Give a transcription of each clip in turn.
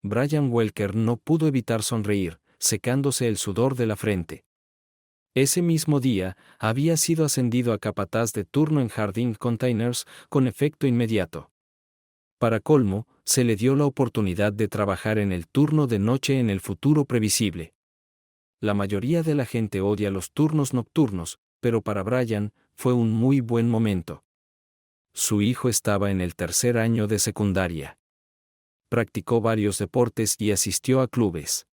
Brian Welker no pudo evitar sonreír, secándose el sudor de la frente. Ese mismo día, había sido ascendido a capataz de turno en Harding Containers, con efecto inmediato. Para colmo, se le dio la oportunidad de trabajar en el turno de noche en el futuro previsible. La mayoría de la gente odia los turnos nocturnos, pero para Brian, fue un muy buen momento. Su hijo estaba en el tercer año de secundaria. Practicó varios deportes y asistió a clubes.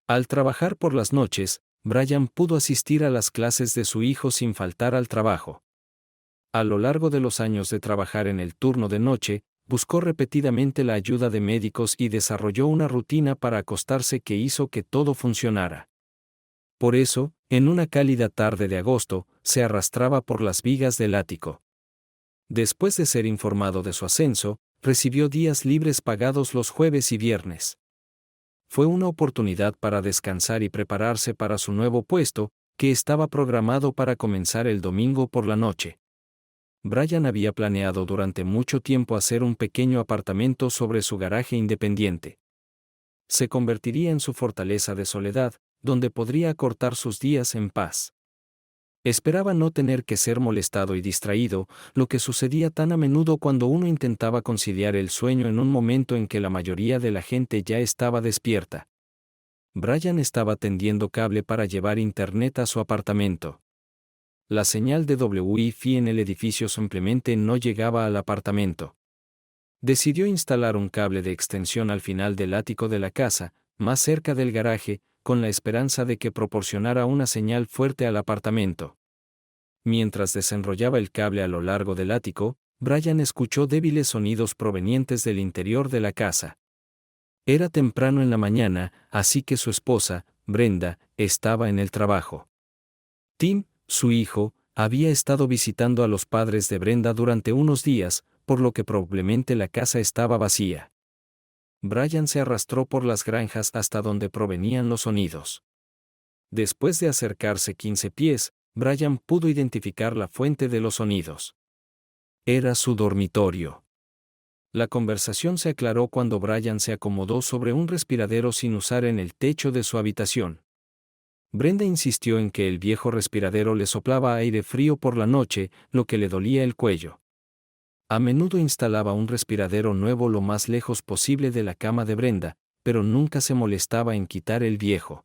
Al trabajar por las noches, Brian pudo asistir a las clases de su hijo sin faltar al trabajo. A lo largo de los años de trabajar en el turno de noche, buscó repetidamente la ayuda de médicos y desarrolló una rutina para acostarse que hizo que todo funcionara. Por eso, en una cálida tarde de agosto, se arrastraba por las vigas del ático. Después de ser informado de su ascenso, recibió días libres pagados los jueves y viernes. Fue una oportunidad para descansar y prepararse para su nuevo puesto, que estaba programado para comenzar el domingo por la noche. Brian había planeado durante mucho tiempo hacer un pequeño apartamento sobre su garaje independiente. Se convertiría en su fortaleza de soledad, donde podría acortar sus días en paz. Esperaba no tener que ser molestado y distraído, lo que sucedía tan a menudo cuando uno intentaba conciliar el sueño en un momento en que la mayoría de la gente ya estaba despierta. Brian estaba tendiendo cable para llevar internet a su apartamento. La señal de Wi-Fi en el edificio simplemente no llegaba al apartamento. Decidió instalar un cable de extensión al final del ático de la casa, más cerca del garaje, con la esperanza de que proporcionara una señal fuerte al apartamento. Mientras desenrollaba el cable a lo largo del ático, Brian escuchó débiles sonidos provenientes del interior de la casa. Era temprano en la mañana, así que su esposa, Brenda, estaba en el trabajo. Tim, su hijo, había estado visitando a los padres de Brenda durante unos días, por lo que probablemente la casa estaba vacía. Brian se arrastró por las granjas hasta donde provenían los sonidos. Después de acercarse 15 pies, Brian pudo identificar la fuente de los sonidos. Era su dormitorio. La conversación se aclaró cuando Brian se acomodó sobre un respiradero sin usar en el techo de su habitación. Brenda insistió en que el viejo respiradero le soplaba aire frío por la noche, lo que le dolía el cuello. A menudo instalaba un respiradero nuevo lo más lejos posible de la cama de Brenda, pero nunca se molestaba en quitar el viejo.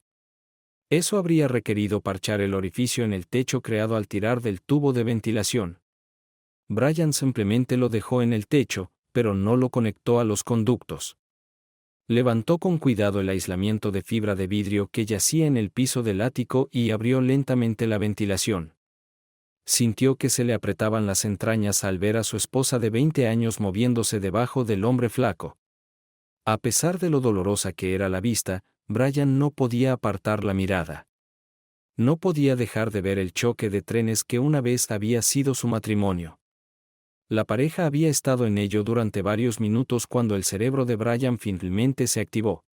Eso habría requerido parchar el orificio en el techo creado al tirar del tubo de ventilación. Brian simplemente lo dejó en el techo, pero no lo conectó a los conductos. Levantó con cuidado el aislamiento de fibra de vidrio que yacía en el piso del ático y abrió lentamente la ventilación. Sintió que se le apretaban las entrañas al ver a su esposa de 20 años moviéndose debajo del hombre flaco. A pesar de lo dolorosa que era la vista, Brian no podía apartar la mirada. No podía dejar de ver el choque de trenes que una vez había sido su matrimonio. La pareja había estado en ello durante varios minutos cuando el cerebro de Brian finalmente se activó.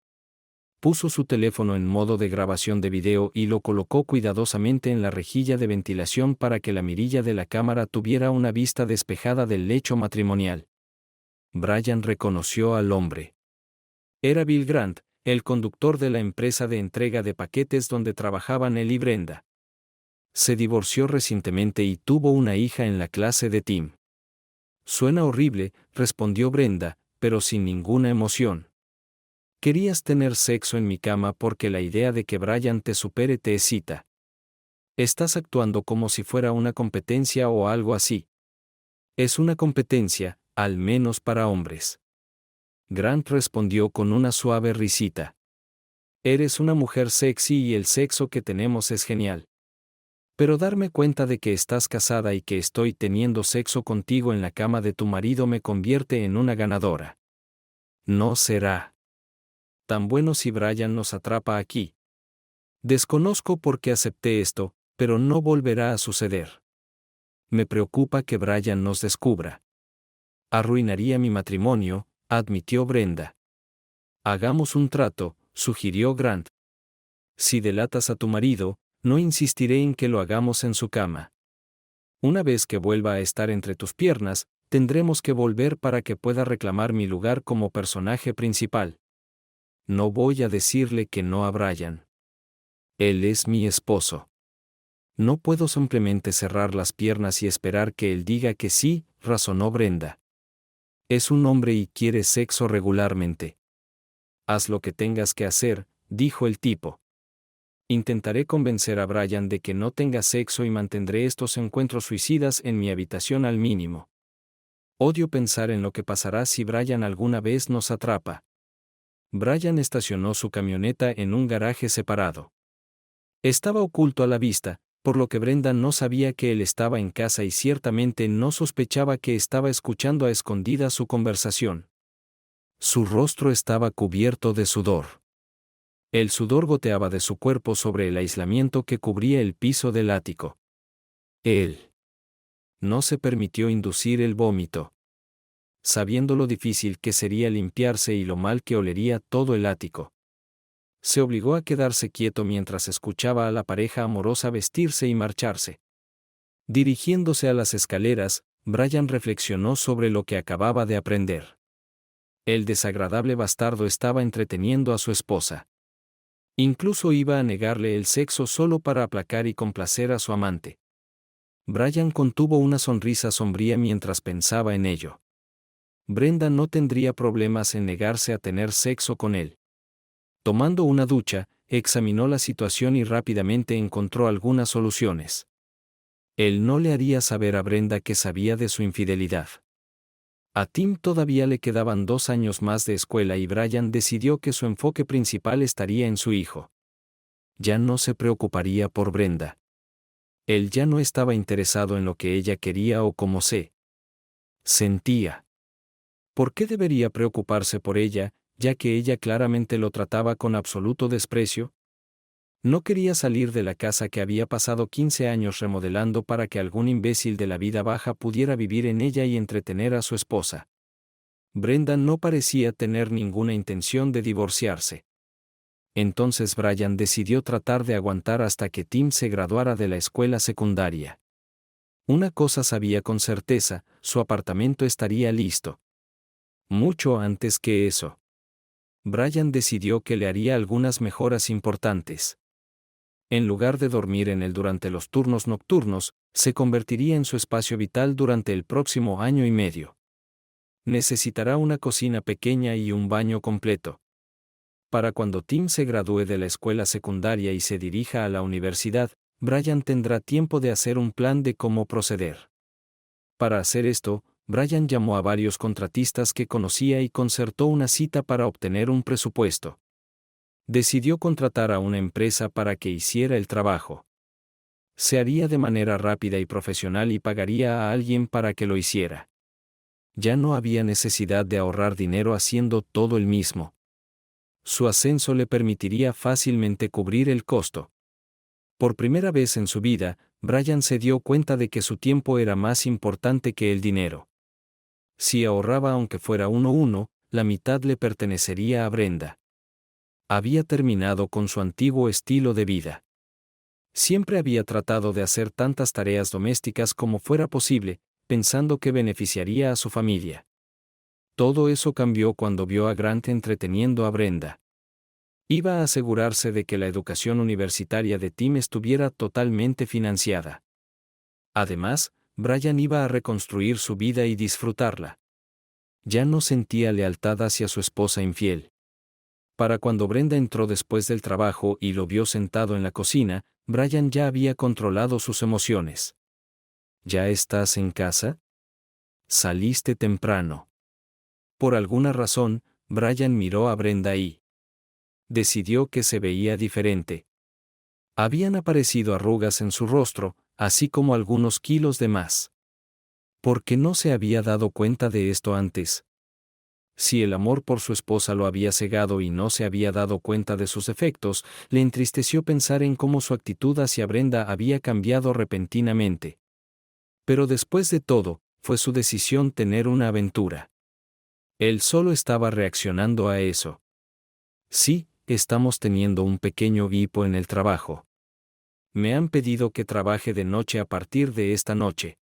Puso su teléfono en modo de grabación de video y lo colocó cuidadosamente en la rejilla de ventilación para que la mirilla de la cámara tuviera una vista despejada del lecho matrimonial. Brian reconoció al hombre. Era Bill Grant, el conductor de la empresa de entrega de paquetes donde trabajaban él y Brenda. Se divorció recientemente y tuvo una hija en la clase de Tim. Suena horrible, respondió Brenda, pero sin ninguna emoción. Querías tener sexo en mi cama porque la idea de que Brian te supere te excita. Estás actuando como si fuera una competencia o algo así. Es una competencia, al menos para hombres. Grant respondió con una suave risita. Eres una mujer sexy y el sexo que tenemos es genial. Pero darme cuenta de que estás casada y que estoy teniendo sexo contigo en la cama de tu marido me convierte en una ganadora. No será tan bueno si Brian nos atrapa aquí. Desconozco por qué acepté esto, pero no volverá a suceder. Me preocupa que Brian nos descubra. Arruinaría mi matrimonio, admitió Brenda. Hagamos un trato, sugirió Grant. Si delatas a tu marido, no insistiré en que lo hagamos en su cama. Una vez que vuelva a estar entre tus piernas, tendremos que volver para que pueda reclamar mi lugar como personaje principal. No voy a decirle que no a Brian. Él es mi esposo. No puedo simplemente cerrar las piernas y esperar que él diga que sí, razonó Brenda. Es un hombre y quiere sexo regularmente. Haz lo que tengas que hacer, dijo el tipo. Intentaré convencer a Brian de que no tenga sexo y mantendré estos encuentros suicidas en mi habitación al mínimo. Odio pensar en lo que pasará si Brian alguna vez nos atrapa. Brian estacionó su camioneta en un garaje separado. Estaba oculto a la vista, por lo que Brenda no sabía que él estaba en casa y ciertamente no sospechaba que estaba escuchando a escondidas su conversación. Su rostro estaba cubierto de sudor. El sudor goteaba de su cuerpo sobre el aislamiento que cubría el piso del ático. Él no se permitió inducir el vómito. Sabiendo lo difícil que sería limpiarse y lo mal que olería todo el ático, se obligó a quedarse quieto mientras escuchaba a la pareja amorosa vestirse y marcharse. Dirigiéndose a las escaleras, Brian reflexionó sobre lo que acababa de aprender. El desagradable bastardo estaba entreteniendo a su esposa. Incluso iba a negarle el sexo solo para aplacar y complacer a su amante. Brian contuvo una sonrisa sombría mientras pensaba en ello. Brenda no tendría problemas en negarse a tener sexo con él. Tomando una ducha, examinó la situación y rápidamente encontró algunas soluciones. Él no le haría saber a Brenda que sabía de su infidelidad. A Tim todavía le quedaban 2 años más de escuela y Brian decidió que su enfoque principal estaría en su hijo. Ya no se preocuparía por Brenda. Él ya no estaba interesado en lo que ella quería o cómo se sentía. ¿Por qué debería preocuparse por ella, ya que ella claramente lo trataba con absoluto desprecio? No quería salir de la casa que había pasado 15 años remodelando para que algún imbécil de la vida baja pudiera vivir en ella y entretener a su esposa. Brenda no parecía tener ninguna intención de divorciarse. Entonces Brian decidió tratar de aguantar hasta que Tim se graduara de la escuela secundaria. Una cosa sabía con certeza, su apartamento estaría listo. Mucho antes que eso. Brian decidió que le haría algunas mejoras importantes. En lugar de dormir en él durante los turnos nocturnos, se convertiría en su espacio vital durante el próximo año y medio. Necesitará una cocina pequeña y un baño completo. Para cuando Tim se gradúe de la escuela secundaria y se dirija a la universidad, Brian tendrá tiempo de hacer un plan de cómo proceder. Para hacer esto, Brian llamó a varios contratistas que conocía y concertó una cita para obtener un presupuesto. Decidió contratar a una empresa para que hiciera el trabajo. Se haría de manera rápida y profesional y pagaría a alguien para que lo hiciera. Ya no había necesidad de ahorrar dinero haciendo todo él mismo. Su ascenso le permitiría fácilmente cubrir el costo. Por primera vez en su vida, Brian se dio cuenta de que su tiempo era más importante que el dinero. Si ahorraba aunque fuera uno, la mitad le pertenecería a Brenda. Había terminado con su antiguo estilo de vida. Siempre había tratado de hacer tantas tareas domésticas como fuera posible, pensando que beneficiaría a su familia. Todo eso cambió cuando vio a Grant entreteniendo a Brenda. Iba a asegurarse de que la educación universitaria de Tim estuviera totalmente financiada. Además, Brian iba a reconstruir su vida y disfrutarla. Ya no sentía lealtad hacia su esposa infiel. Para cuando Brenda entró después del trabajo y lo vio sentado en la cocina, Brian ya había controlado sus emociones. ¿Ya estás en casa? Saliste temprano. Por alguna razón, Brian miró a Brenda y decidió que se veía diferente. Habían aparecido arrugas en su rostro, así como algunos kilos de más. ¿Por qué no se había dado cuenta de esto antes? Si el amor por su esposa lo había cegado y no se había dado cuenta de sus efectos, le entristeció pensar en cómo su actitud hacia Brenda había cambiado repentinamente. Pero después de todo, fue su decisión tener una aventura. Él solo estaba reaccionando a eso. Sí, estamos teniendo un pequeño hipo en el trabajo. Me han pedido que trabaje de noche a partir de esta noche.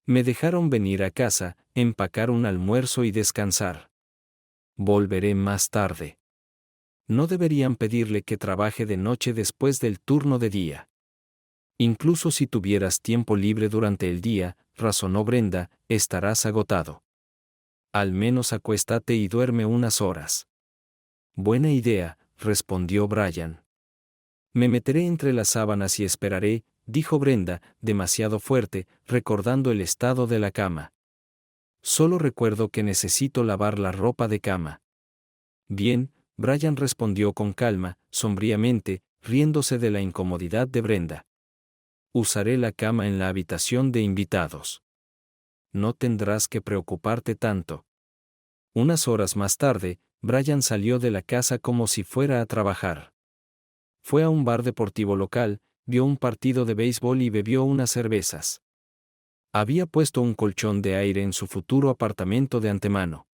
Me dejaron venir a casa, empacar un almuerzo y descansar. Volveré más tarde. No deberían pedirle que trabaje de noche después del turno de día. Incluso si tuvieras tiempo libre durante el día, razonó Brenda, estarás agotado. Al menos acuéstate y duerme unas horas. Buena idea, respondió Brian. Me meteré entre las sábanas y esperaré, dijo Brenda, demasiado fuerte, recordando el estado de la cama. Solo recuerdo que necesito lavar la ropa de cama. Bien, Brian respondió con calma, sombríamente, riéndose de la incomodidad de Brenda. Usaré la cama en la habitación de invitados. No tendrás que preocuparte tanto. Unas horas más tarde, Brian salió de la casa como si fuera a trabajar. Fue a un bar deportivo local, vio un partido de béisbol y bebió unas cervezas. Había puesto un colchón de aire en su futuro apartamento de antemano.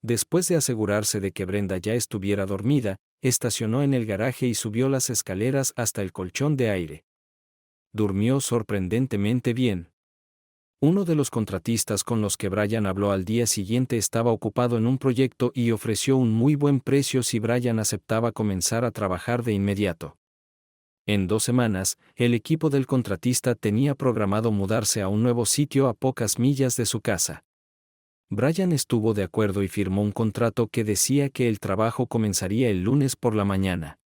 Después de asegurarse de que Brenda ya estuviera dormida, estacionó en el garaje y subió las escaleras hasta el colchón de aire. Durmió sorprendentemente bien. Uno de los contratistas con los que Brian habló al día siguiente estaba ocupado en un proyecto y ofreció un muy buen precio si Brian aceptaba comenzar a trabajar de inmediato. En 2 semanas, el equipo del contratista tenía programado mudarse a un nuevo sitio a pocas millas de su casa. Brian estuvo de acuerdo y firmó un contrato que decía que el trabajo comenzaría el lunes por la mañana.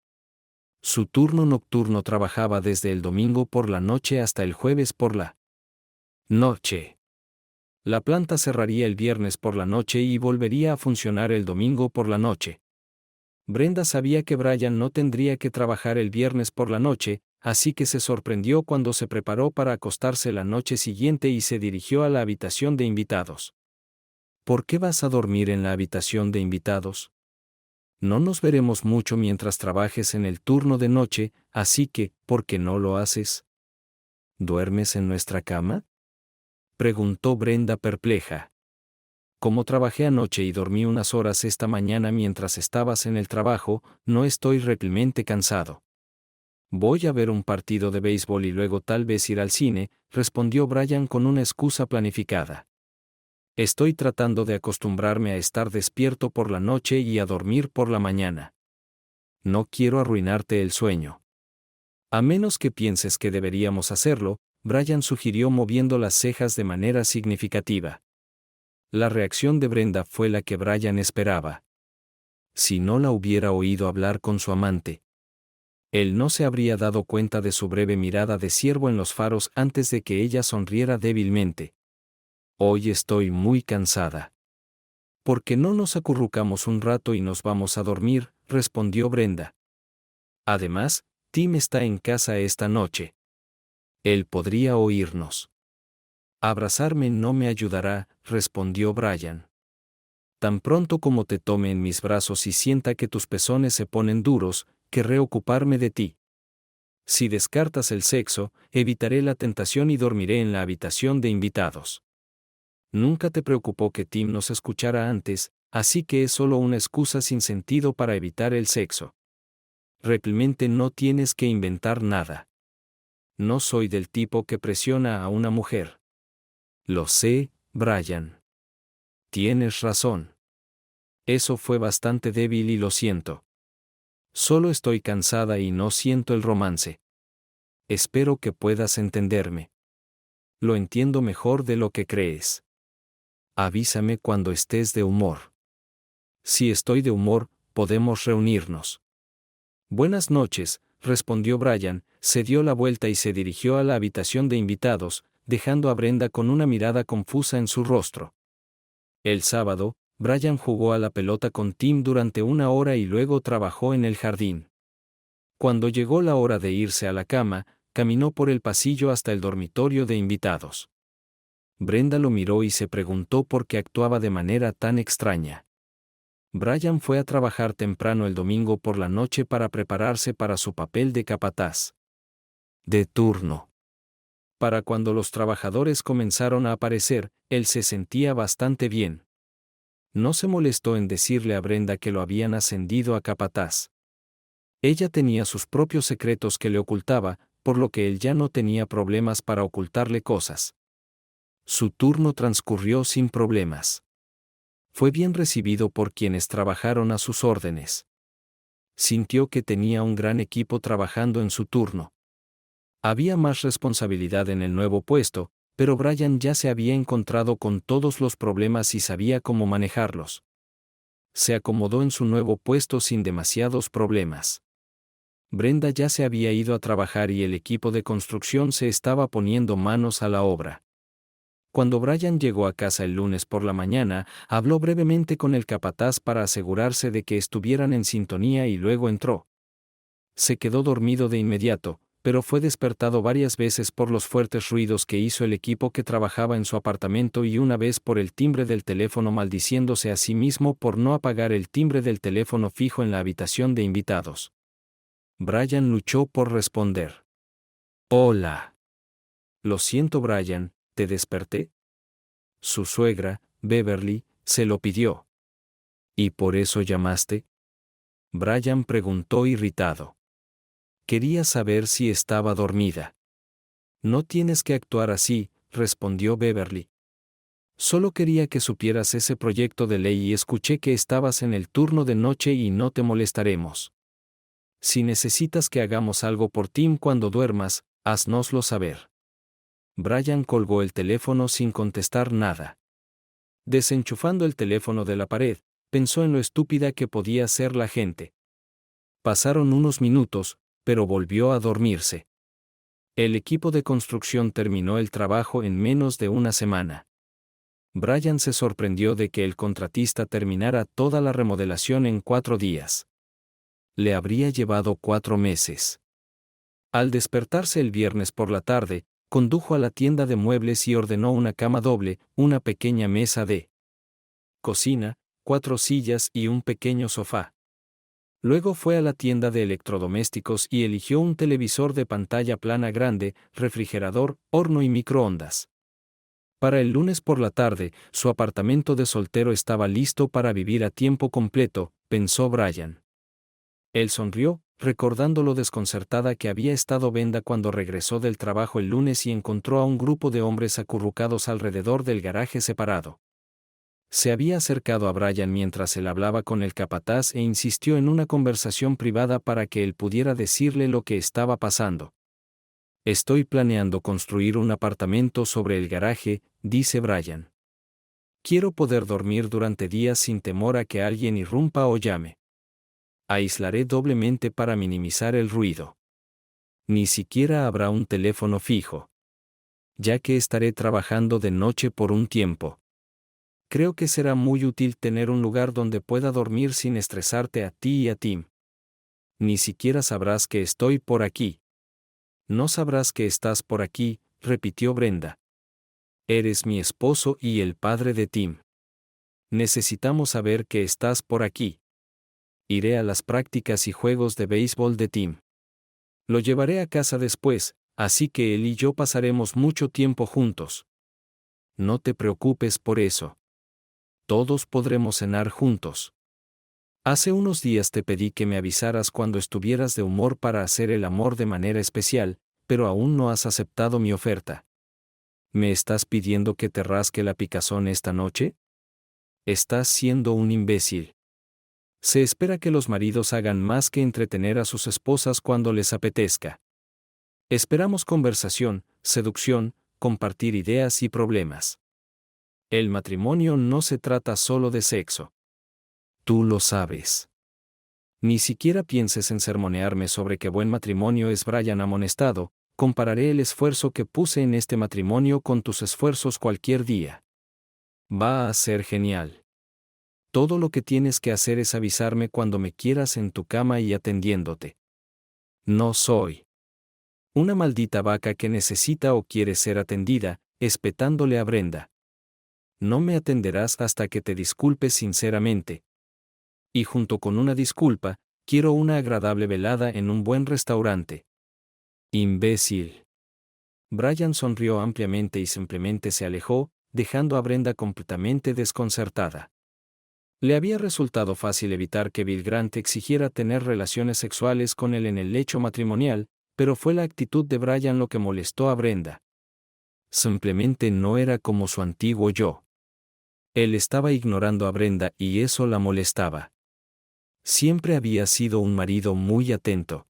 Su turno nocturno trabajaba desde el domingo por la noche hasta el jueves por la noche. La planta cerraría el viernes por la noche y volvería a funcionar el domingo por la noche. Brenda sabía que Brian no tendría que trabajar el viernes por la noche, así que se sorprendió cuando se preparó para acostarse la noche siguiente y se dirigió a la habitación de invitados. ¿Por qué vas a dormir en la habitación de invitados? No nos veremos mucho mientras trabajes en el turno de noche, así que, ¿por qué no lo haces? ¿Duermes en nuestra cama?, preguntó Brenda perpleja. Como trabajé anoche y dormí unas horas esta mañana mientras estabas en el trabajo, no estoy realmente cansado. Voy a ver un partido de béisbol y luego tal vez ir al cine, respondió Brian con una excusa planificada. Estoy tratando de acostumbrarme a estar despierto por la noche y a dormir por la mañana. No quiero arruinarte el sueño. A menos que pienses que deberíamos hacerlo, Brian sugirió moviendo las cejas de manera significativa. La reacción de Brenda fue la que Brian esperaba. Si no la hubiera oído hablar con su amante. Él no se habría dado cuenta de su breve mirada de ciervo en los faros antes de que ella sonriera débilmente. Hoy estoy muy cansada. ¿Por qué no nos acurrucamos un rato y nos vamos a dormir?, respondió Brenda. Además, Tim está en casa esta noche. Él podría oírnos. Abrazarme no me ayudará, respondió Brian. Tan pronto como te tome en mis brazos y sienta que tus pezones se ponen duros, querré ocuparme de ti. Si descartas el sexo, evitaré la tentación y dormiré en la habitación de invitados. Nunca te preocupó que Tim nos escuchara antes, así que es solo una excusa sin sentido para evitar el sexo. Realmente no tienes que inventar nada. No soy del tipo que presiona a una mujer. Lo sé, Brian. Tienes razón. Eso fue bastante débil y lo siento. Solo estoy cansada y no siento el romance. Espero que puedas entenderme. Lo entiendo mejor de lo que crees. Avísame cuando estés de humor. Si estoy de humor, podemos reunirnos. Buenas noches, respondió Brian, se dio la vuelta y se dirigió a la habitación de invitados, dejando a Brenda con una mirada confusa en su rostro. El sábado, Brian jugó a la pelota con Tim durante 1 hora y luego trabajó en el jardín. Cuando llegó la hora de irse a la cama, caminó por el pasillo hasta el dormitorio de invitados. Brenda lo miró y se preguntó por qué actuaba de manera tan extraña. Brian fue a trabajar temprano el domingo por la noche para prepararse para su papel de capataz de turno. Para cuando los trabajadores comenzaron a aparecer, él se sentía bastante bien. No se molestó en decirle a Brenda que lo habían ascendido a capataz. Ella tenía sus propios secretos que le ocultaba, por lo que él ya no tenía problemas para ocultarle cosas. Su turno transcurrió sin problemas. Fue bien recibido por quienes trabajaron a sus órdenes. Sintió que tenía un gran equipo trabajando en su turno. Había más responsabilidad en el nuevo puesto, pero Brian ya se había encontrado con todos los problemas y sabía cómo manejarlos. Se acomodó en su nuevo puesto sin demasiados problemas. Brenda ya se había ido a trabajar y el equipo de construcción se estaba poniendo manos a la obra. Cuando Brian llegó a casa el lunes por la mañana, habló brevemente con el capataz para asegurarse de que estuvieran en sintonía y luego entró. Se quedó dormido de inmediato, pero fue despertado varias veces por los fuertes ruidos que hizo el equipo que trabajaba en su apartamento y una vez por el timbre del teléfono, maldiciéndose a sí mismo por no apagar el timbre del teléfono fijo en la habitación de invitados. Brian luchó por responder. Hola. Lo siento, Brian, ¿te desperté? Su suegra, Beverly, se lo pidió. ¿Y por eso llamaste? Brian preguntó irritado. Quería saber si estaba dormida. No tienes que actuar así, respondió Beverly. Solo quería que supieras ese proyecto de ley y escuché que estabas en el turno de noche y no te molestaremos. Si necesitas que hagamos algo por Tim cuando duermas, haznoslo saber. Brian colgó el teléfono sin contestar nada. Desenchufando el teléfono de la pared, pensó en lo estúpida que podía ser la gente. Pasaron unos minutos, pero volvió a dormirse. El equipo de construcción terminó el trabajo en menos de una semana. Brian se sorprendió de que el contratista terminara toda la remodelación en 4 días. Le habría llevado 4 meses. Al despertarse el viernes por la tarde, condujo a la tienda de muebles y ordenó una cama doble, una pequeña mesa de cocina, 4 sillas y un pequeño sofá. Luego fue a la tienda de electrodomésticos y eligió un televisor de pantalla plana grande, refrigerador, horno y microondas. Para el lunes por la tarde, su apartamento de soltero estaba listo para vivir a tiempo completo, pensó Brian. Él sonrió, recordando lo desconcertada que había estado Brenda cuando regresó del trabajo el lunes y encontró a un grupo de hombres acurrucados alrededor del garaje separado. Se había acercado a Brian mientras él hablaba con el capataz e insistió en una conversación privada para que él pudiera decirle lo que estaba pasando. Estoy planeando construir un apartamento sobre el garaje, dice Brian. Quiero poder dormir durante días sin temor a que alguien irrumpa o llame. Aislaré doblemente para minimizar el ruido. Ni siquiera habrá un teléfono fijo. Ya que estaré trabajando de noche por un tiempo. Creo que será muy útil tener un lugar donde pueda dormir sin estresarte a ti y a Tim. Ni siquiera sabrás que estoy por aquí. No sabrás que estás por aquí, repitió Brenda. Eres mi esposo y el padre de Tim. Necesitamos saber que estás por aquí. Iré a las prácticas y juegos de béisbol de Tim. Lo llevaré a casa después, así que él y yo pasaremos mucho tiempo juntos. No te preocupes por eso. Todos podremos cenar juntos. Hace unos días te pedí que me avisaras cuando estuvieras de humor para hacer el amor de manera especial, pero aún no has aceptado mi oferta. ¿Me estás pidiendo que te rasque la picazón esta noche? Estás siendo un imbécil. Se espera que los maridos hagan más que entretener a sus esposas cuando les apetezca. Esperamos conversación, seducción, compartir ideas y problemas. El matrimonio no se trata solo de sexo. Tú lo sabes. Ni siquiera pienses en sermonearme sobre qué buen matrimonio es. Brian amonestado, compararé el esfuerzo que puse en este matrimonio con tus esfuerzos cualquier día. Va a ser genial. Todo lo que tienes que hacer es avisarme cuando me quieras en tu cama y atendiéndote. No soy una maldita vaca que necesita o quiere ser atendida, espetándole a Brenda. No me atenderás hasta que te disculpes sinceramente. Y junto con una disculpa, quiero una agradable velada en un buen restaurante. Imbécil. Brian sonrió ampliamente y simplemente se alejó, dejando a Brenda completamente desconcertada. Le había resultado fácil evitar que Bill Grant exigiera tener relaciones sexuales con él en el lecho matrimonial, pero fue la actitud de Brian lo que molestó a Brenda. Simplemente no era como su antiguo yo. Él estaba ignorando a Brenda y eso la molestaba. Siempre había sido un marido muy atento.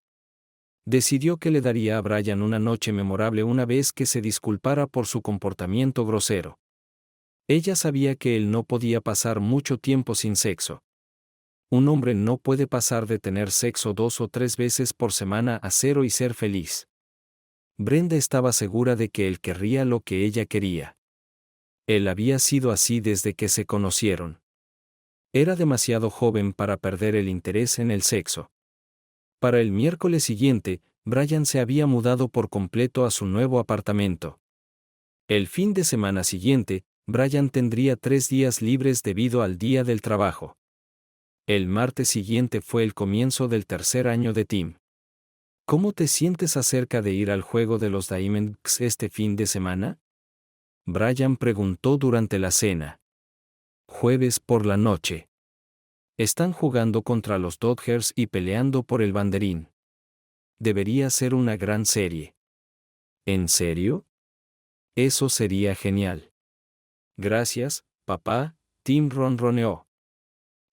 Decidió que le daría a Brian una noche memorable una vez que se disculpara por su comportamiento grosero. Ella sabía que él no podía pasar mucho tiempo sin sexo. Un hombre no puede pasar de tener sexo 2 o 3 veces por semana a 0 y ser feliz. Brenda estaba segura de que él querría lo que ella quería. Él había sido así desde que se conocieron. Era demasiado joven para perder el interés en el sexo. Para el miércoles siguiente, Brian se había mudado por completo a su nuevo apartamento. El fin de semana siguiente, Brian tendría 3 días libres debido al día del trabajo. El martes siguiente fue el comienzo del tercer año de Tim. ¿Cómo te sientes acerca de ir al juego de los Diamondbacks este fin de semana? Brian preguntó durante la cena. Jueves por la noche. Están jugando contra los Dodgers y peleando por el banderín. Debería ser una gran serie. ¿En serio? Eso sería genial. Gracias, papá, Tim ronroneó.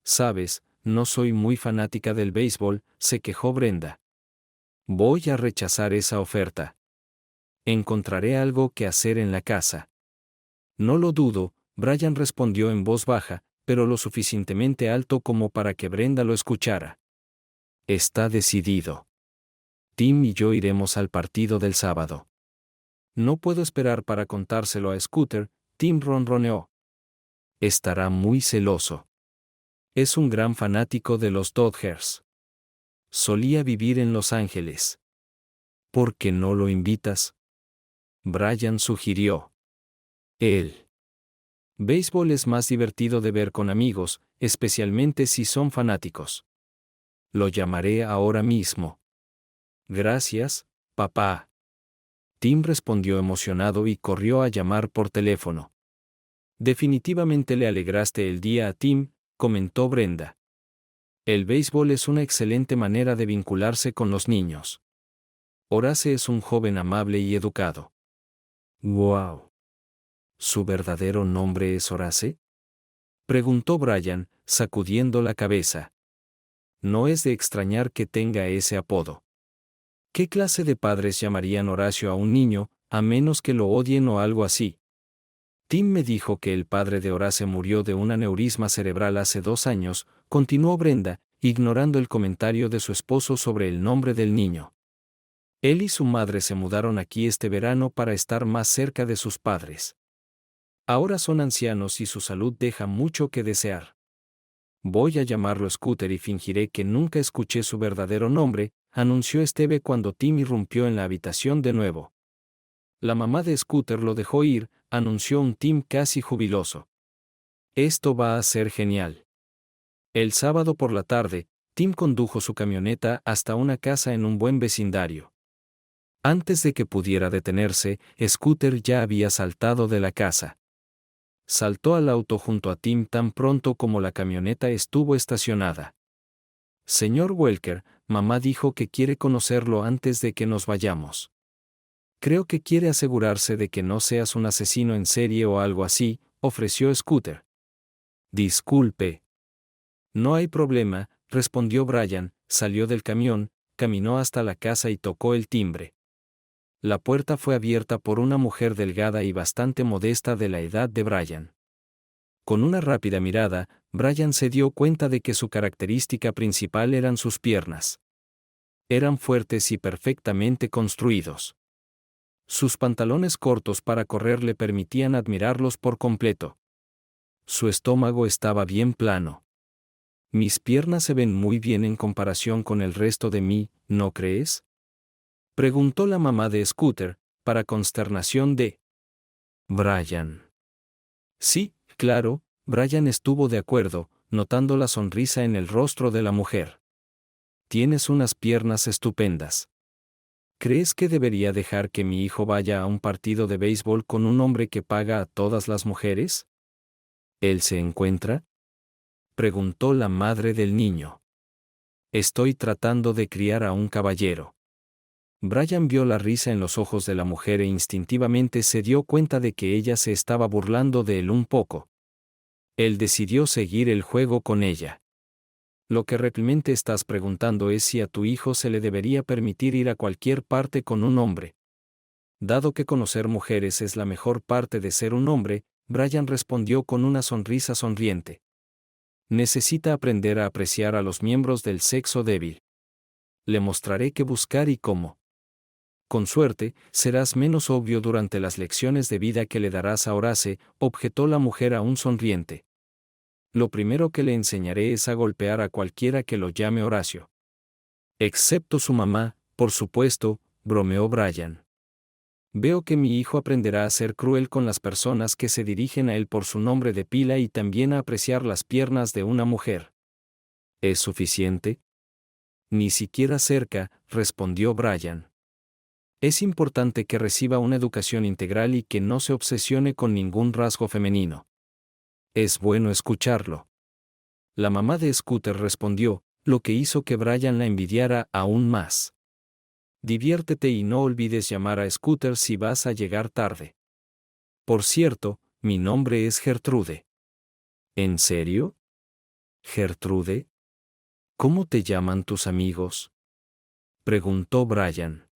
Sabes, no soy muy fanática del béisbol, se quejó Brenda. Voy a rechazar esa oferta. Encontraré algo que hacer en la casa. No lo dudo, Brian respondió en voz baja, pero lo suficientemente alto como para que Brenda lo escuchara. Está decidido. Tim y yo iremos al partido del sábado. No puedo esperar para contárselo a Scooter, Tim ronroneó. Estará muy celoso. Es un gran fanático de los Dodgers. Solía vivir en Los Ángeles. ¿Por qué no lo invitas? Brian sugirió. El béisbol es más divertido de ver con amigos, especialmente si son fanáticos. Lo llamaré ahora mismo. Gracias, papá. Tim respondió emocionado y corrió a llamar por teléfono. Definitivamente le alegraste el día a Tim, comentó Brenda. El béisbol es una excelente manera de vincularse con los niños. Horace es un joven amable y educado. ¡Wow! ¿Su verdadero nombre es Horace? Preguntó Brian, sacudiendo la cabeza. No es de extrañar que tenga ese apodo. ¿Qué clase de padres llamarían Horacio a un niño, a menos que lo odien o algo así? Tim me dijo que el padre de Horace murió de un aneurisma cerebral hace 2 años, continuó Brenda, ignorando el comentario de su esposo sobre el nombre del niño. Él y su madre se mudaron aquí este verano para estar más cerca de sus padres. Ahora son ancianos y su salud deja mucho que desear. Voy a llamarlo Scooter y fingiré que nunca escuché su verdadero nombre, anunció Steve cuando Tim irrumpió en la habitación de nuevo. La mamá de Scooter lo dejó ir, anunció un Tim casi jubiloso. Esto va a ser genial. El sábado por la tarde, Tim condujo su camioneta hasta una casa en un buen vecindario. Antes de que pudiera detenerse, Scooter ya había saltado de la casa. Saltó al auto junto a Tim tan pronto como la camioneta estuvo estacionada. Señor Welker, mamá dijo que quiere conocerlo antes de que nos vayamos. Creo que quiere asegurarse de que no seas un asesino en serie o algo así, ofreció Scooter. Disculpe. No hay problema, respondió Brian, salió del camión, caminó hasta la casa y tocó el timbre. La puerta fue abierta por una mujer delgada y bastante modesta de la edad de Brian. Con una rápida mirada, Brian se dio cuenta de que su característica principal eran sus piernas. Eran fuertes y perfectamente construidos. Sus pantalones cortos para correr le permitían admirarlos por completo. Su estómago estaba bien plano. Mis piernas se ven muy bien en comparación con el resto de mí, ¿no crees? Preguntó la mamá de Scooter, para consternación de Brian. Sí, claro, Brian estuvo de acuerdo, notando la sonrisa en el rostro de la mujer. Tienes unas piernas estupendas. ¿Crees que debería dejar que mi hijo vaya a un partido de béisbol con un hombre que paga a todas las mujeres? ¿Él se encuentra? Preguntó la madre del niño. Estoy tratando de criar a un caballero. Brian vio la risa en los ojos de la mujer e instintivamente se dio cuenta de que ella se estaba burlando de él un poco. Él decidió seguir el juego con ella. Lo que realmente estás preguntando es si a tu hijo se le debería permitir ir a cualquier parte con un hombre. Dado que conocer mujeres es la mejor parte de ser un hombre, Brian respondió con una sonrisa sonriente. Necesita aprender a apreciar a los miembros del sexo débil. Le mostraré qué buscar y cómo. Con suerte, serás menos obvio durante las lecciones de vida que le darás a Horace, objetó la mujer aún sonriente. Lo primero que le enseñaré es a golpear a cualquiera que lo llame Horacio. Excepto su mamá, por supuesto, bromeó Brian. Veo que mi hijo aprenderá a ser cruel con las personas que se dirigen a él por su nombre de pila y también a apreciar las piernas de una mujer. ¿Es suficiente? Ni siquiera cerca, respondió Brian. Es importante que reciba una educación integral y que no se obsesione con ningún rasgo femenino. Es bueno escucharlo. La mamá de Scooter respondió, lo que hizo que Brian la envidiara aún más. Diviértete y no olvides llamar a Scooter si vas a llegar tarde. Por cierto, mi nombre es Gertrude. ¿En serio? ¿Gertrude? ¿Cómo te llaman tus amigos? Preguntó Brian.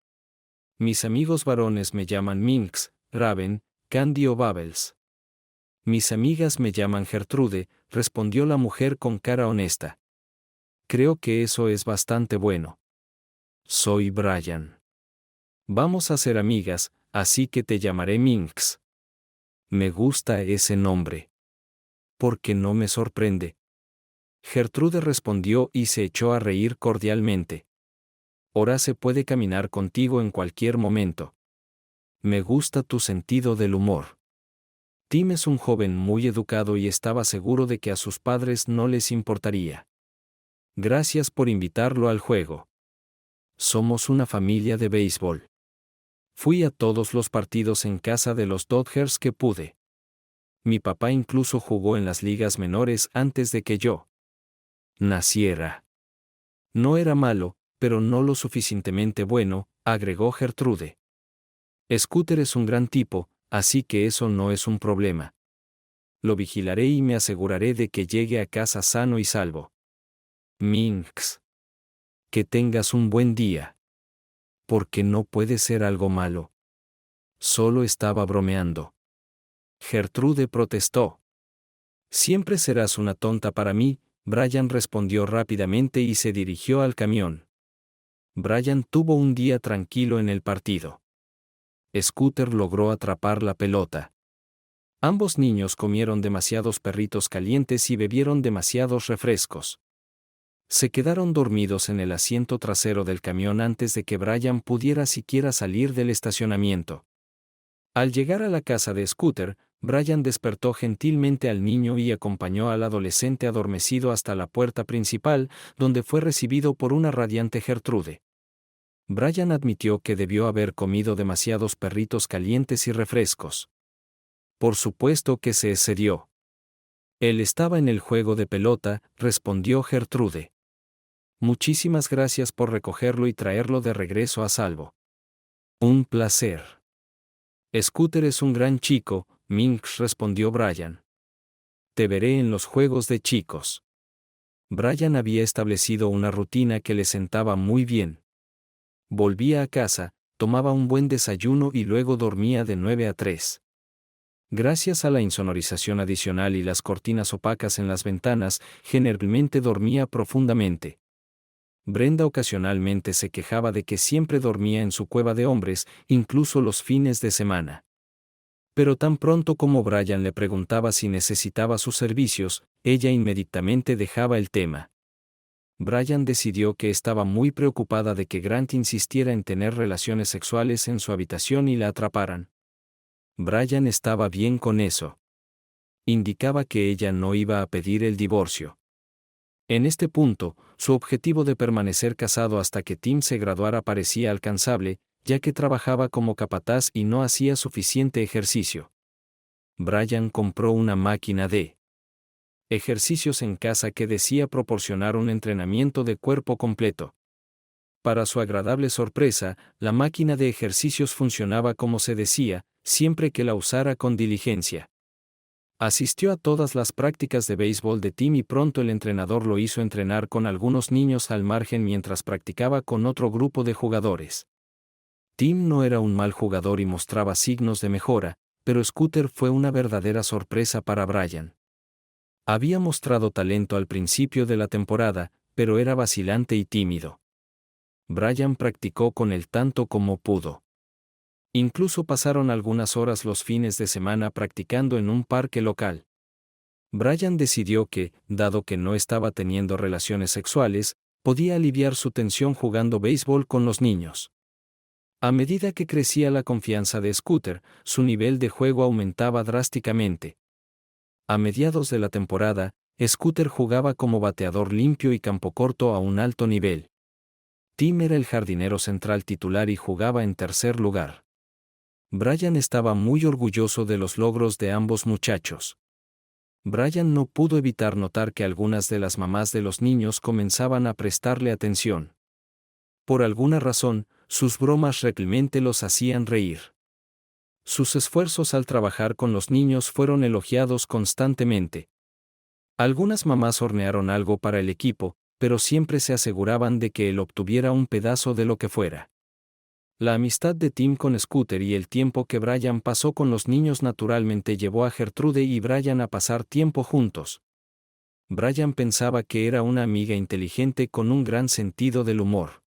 Mis amigos varones me llaman Minx, Raven, Candy o Bubbles. Mis amigas me llaman Gertrude, respondió la mujer con cara honesta. Creo que eso es bastante bueno. Soy Brian. Vamos a ser amigas, así que te llamaré Minx. Me gusta ese nombre. ¿Por qué no me sorprende? Gertrude respondió y se echó a reír cordialmente. Horace puede caminar contigo en cualquier momento. Me gusta tu sentido del humor. Tim es un joven muy educado y estaba seguro de que a sus padres no les importaría. Gracias por invitarlo al juego. Somos una familia de béisbol. Fui a todos los partidos en casa de los Dodgers que pude. Mi papá incluso jugó en las ligas menores antes de que yo naciera. No era malo, pero no lo suficientemente bueno, agregó Gertrude. Scooter es un gran tipo, así que eso no es un problema. Lo vigilaré y me aseguraré de que llegue a casa sano y salvo. Minx. Que tengas un buen día. Porque no puede ser algo malo. Solo estaba bromeando. Gertrude protestó. Siempre serás una tonta para mí, Brian respondió rápidamente y se dirigió al camión. Brian tuvo un día tranquilo en el partido. Scooter logró atrapar la pelota. Ambos niños comieron demasiados perritos calientes y bebieron demasiados refrescos. Se quedaron dormidos en el asiento trasero del camión antes de que Brian pudiera siquiera salir del estacionamiento. Al llegar a la casa de Scooter, Brian despertó gentilmente al niño y acompañó al adolescente adormecido hasta la puerta principal, donde fue recibido por una radiante Gertrude. Brian admitió que debió haber comido demasiados perritos calientes y refrescos. Por supuesto que se excedió. Él estaba en el juego de pelota, respondió Gertrude. Muchísimas gracias por recogerlo y traerlo de regreso a salvo. Un placer. Scooter es un gran chico, Minx respondió Brian. Te veré en los juegos de chicos. Brian había establecido una rutina que le sentaba muy bien. Volvía a casa, tomaba un buen desayuno y luego dormía de 9 a 3. Gracias a la insonorización adicional y las cortinas opacas en las ventanas, generalmente dormía profundamente. Brenda ocasionalmente se quejaba de que siempre dormía en su cueva de hombres, incluso los fines de semana. Pero tan pronto como Brian le preguntaba si necesitaba sus servicios, ella inmediatamente dejaba el tema. Brian decidió que estaba muy preocupada de que Grant insistiera en tener relaciones sexuales en su habitación y la atraparan. Brian estaba bien con eso. Indicaba que ella no iba a pedir el divorcio. En este punto, su objetivo de permanecer casado hasta que Tim se graduara parecía alcanzable, ya que trabajaba como capataz y no hacía suficiente ejercicio. Brian compró una máquina de ejercicios en casa que decía proporcionar un entrenamiento de cuerpo completo. Para su agradable sorpresa, la máquina de ejercicios funcionaba como se decía, siempre que la usara con diligencia. Asistió a todas las prácticas de béisbol de Tim y pronto el entrenador lo hizo entrenar con algunos niños al margen mientras practicaba con otro grupo de jugadores. Tim no era un mal jugador y mostraba signos de mejora, pero Scooter fue una verdadera sorpresa para Brian. Había mostrado talento al principio de la temporada, pero era vacilante y tímido. Brian practicó con él tanto como pudo. Incluso pasaron algunas horas los fines de semana practicando en un parque local. Brian decidió que, dado que no estaba teniendo relaciones sexuales, podía aliviar su tensión jugando béisbol con los niños. A medida que crecía la confianza de Scooter, su nivel de juego aumentaba drásticamente. A mediados de la temporada, Scooter jugaba como bateador limpio y campocorto a un alto nivel. Tim era el jardinero central titular y jugaba en tercer lugar. Brian estaba muy orgulloso de los logros de ambos muchachos. Brian no pudo evitar notar que algunas de las mamás de los niños comenzaban a prestarle atención. Por alguna razón, sus bromas realmente los hacían reír. Sus esfuerzos al trabajar con los niños fueron elogiados constantemente. Algunas mamás hornearon algo para el equipo, pero siempre se aseguraban de que él obtuviera un pedazo de lo que fuera. La amistad de Tim con Scooter y el tiempo que Brian pasó con los niños naturalmente llevó a Gertrude y Brian a pasar tiempo juntos. Brian pensaba que era una amiga inteligente con un gran sentido del humor.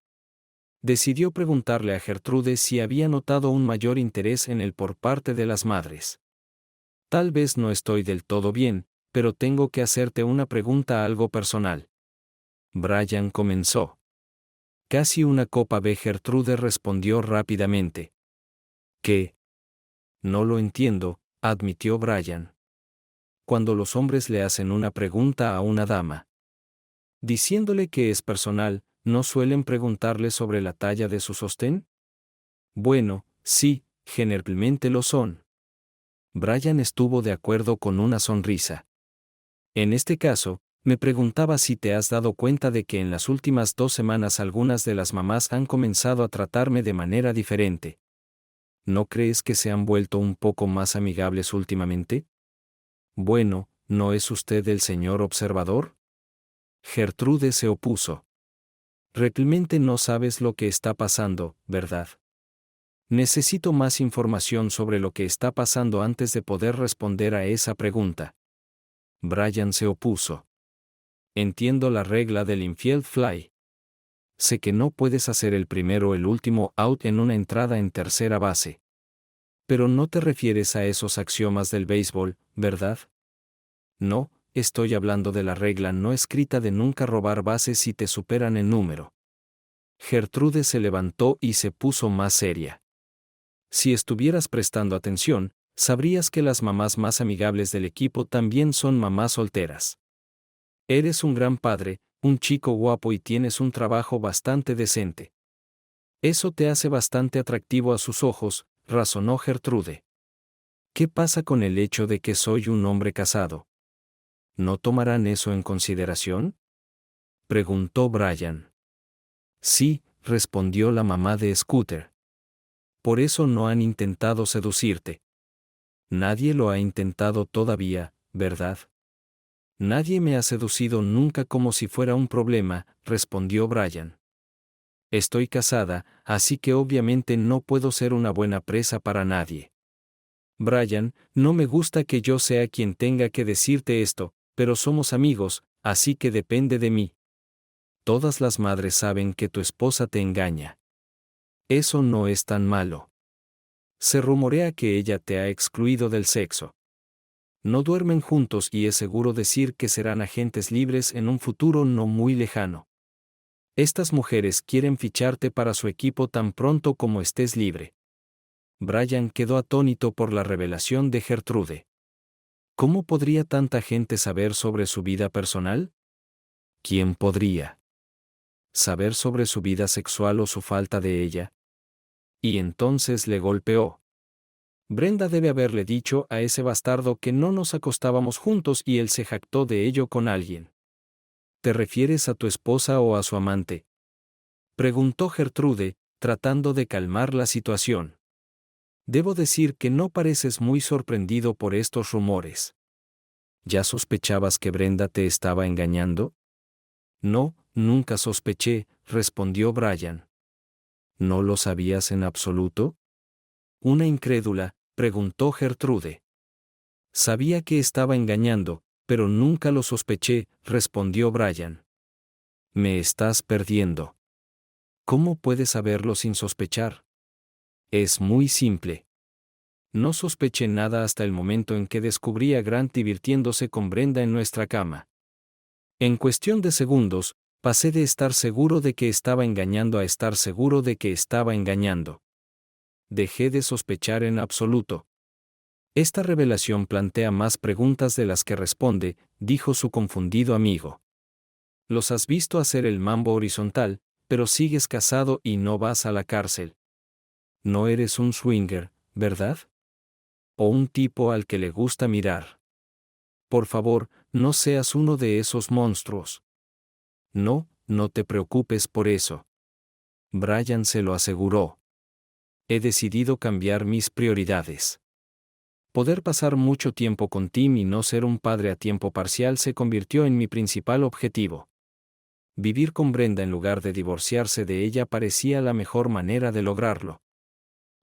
Decidió preguntarle a Gertrude si había notado un mayor interés en él por parte de las madres. Tal vez no estoy del todo bien, pero tengo que hacerte una pregunta algo personal. Brian comenzó. Casi una copa de Gertrude respondió rápidamente. ¿Qué? No lo entiendo, admitió Brian. Cuando los hombres le hacen una pregunta a una dama, diciéndole que es personal, ¿no suelen preguntarle sobre la talla de su sostén? Bueno, sí, generalmente lo son. Brian estuvo de acuerdo con una sonrisa. En este caso, me preguntaba si te has dado cuenta de que en las últimas 2 semanas algunas de las mamás han comenzado a tratarme de manera diferente. ¿No crees que se han vuelto un poco más amigables últimamente? Bueno, ¿no es usted el señor observador? Gertrude se opuso. Realmente no sabes lo que está pasando, ¿verdad? Necesito más información sobre lo que está pasando antes de poder responder a esa pregunta. Brian se opuso. Entiendo la regla del infield fly. Sé que no puedes hacer el primero o el último out en una entrada en tercera base. Pero no te refieres a esos axiomas del béisbol, ¿verdad? No, estoy hablando de la regla no escrita de nunca robar bases si te superan en número. Gertrude se levantó y se puso más seria. Si estuvieras prestando atención, sabrías que las mamás más amigables del equipo también son mamás solteras. Eres un gran padre, un chico guapo y tienes un trabajo bastante decente. Eso te hace bastante atractivo a sus ojos, razonó Gertrude. ¿Qué pasa con el hecho de que soy un hombre casado? ¿No tomarán eso en consideración? Preguntó Brian. Sí, respondió la mamá de Scooter. Por eso no han intentado seducirte. Nadie lo ha intentado todavía, ¿verdad? Nadie me ha seducido nunca como si fuera un problema, respondió Brian. Estoy casada, así que obviamente no puedo ser una buena presa para nadie. Brian, no me gusta que yo sea quien tenga que decirte esto, pero somos amigos, así que depende de mí. Todas las madres saben que tu esposa te engaña. Eso no es tan malo. Se rumorea que ella te ha excluido del sexo. No duermen juntos y es seguro decir que serán agentes libres en un futuro no muy lejano. Estas mujeres quieren ficharte para su equipo tan pronto como estés libre. Brian quedó atónito por la revelación de Gertrude. ¿Cómo podría tanta gente saber sobre su vida personal? ¿Quién podría saber sobre su vida sexual o su falta de ella? Y entonces le golpeó. Brenda debe haberle dicho a ese bastardo que no nos acostábamos juntos y él se jactó de ello con alguien. ¿Te refieres a tu esposa o a su amante? Preguntó Gertrude, tratando de calmar la situación. Debo decir que no pareces muy sorprendido por estos rumores. ¿Ya sospechabas que Brenda te estaba engañando? No, nunca sospeché, respondió Brian. ¿No lo sabías en absoluto? Una incrédula, preguntó Gertrude. Sabía que estaba engañando, pero nunca lo sospeché, respondió Brian. Me estás perdiendo. ¿Cómo puedes saberlo sin sospechar? Es muy simple. No sospeché nada hasta el momento en que descubrí a Grant divirtiéndose con Brenda en nuestra cama. En cuestión de segundos, pasé de estar seguro de que estaba engañando a estar seguro de que estaba engañando. Dejé de sospechar en absoluto. Esta revelación plantea más preguntas de las que responde, dijo su confundido amigo. Los has visto hacer el mambo horizontal, pero sigues casado y no vas a la cárcel. No eres un swinger, ¿verdad? O un tipo al que le gusta mirar. Por favor, no seas uno de esos monstruos. No, no te preocupes por eso. Brian se lo aseguró. He decidido cambiar mis prioridades. Poder pasar mucho tiempo con Tim y no ser un padre a tiempo parcial se convirtió en mi principal objetivo. Vivir con Brenda en lugar de divorciarse de ella parecía la mejor manera de lograrlo.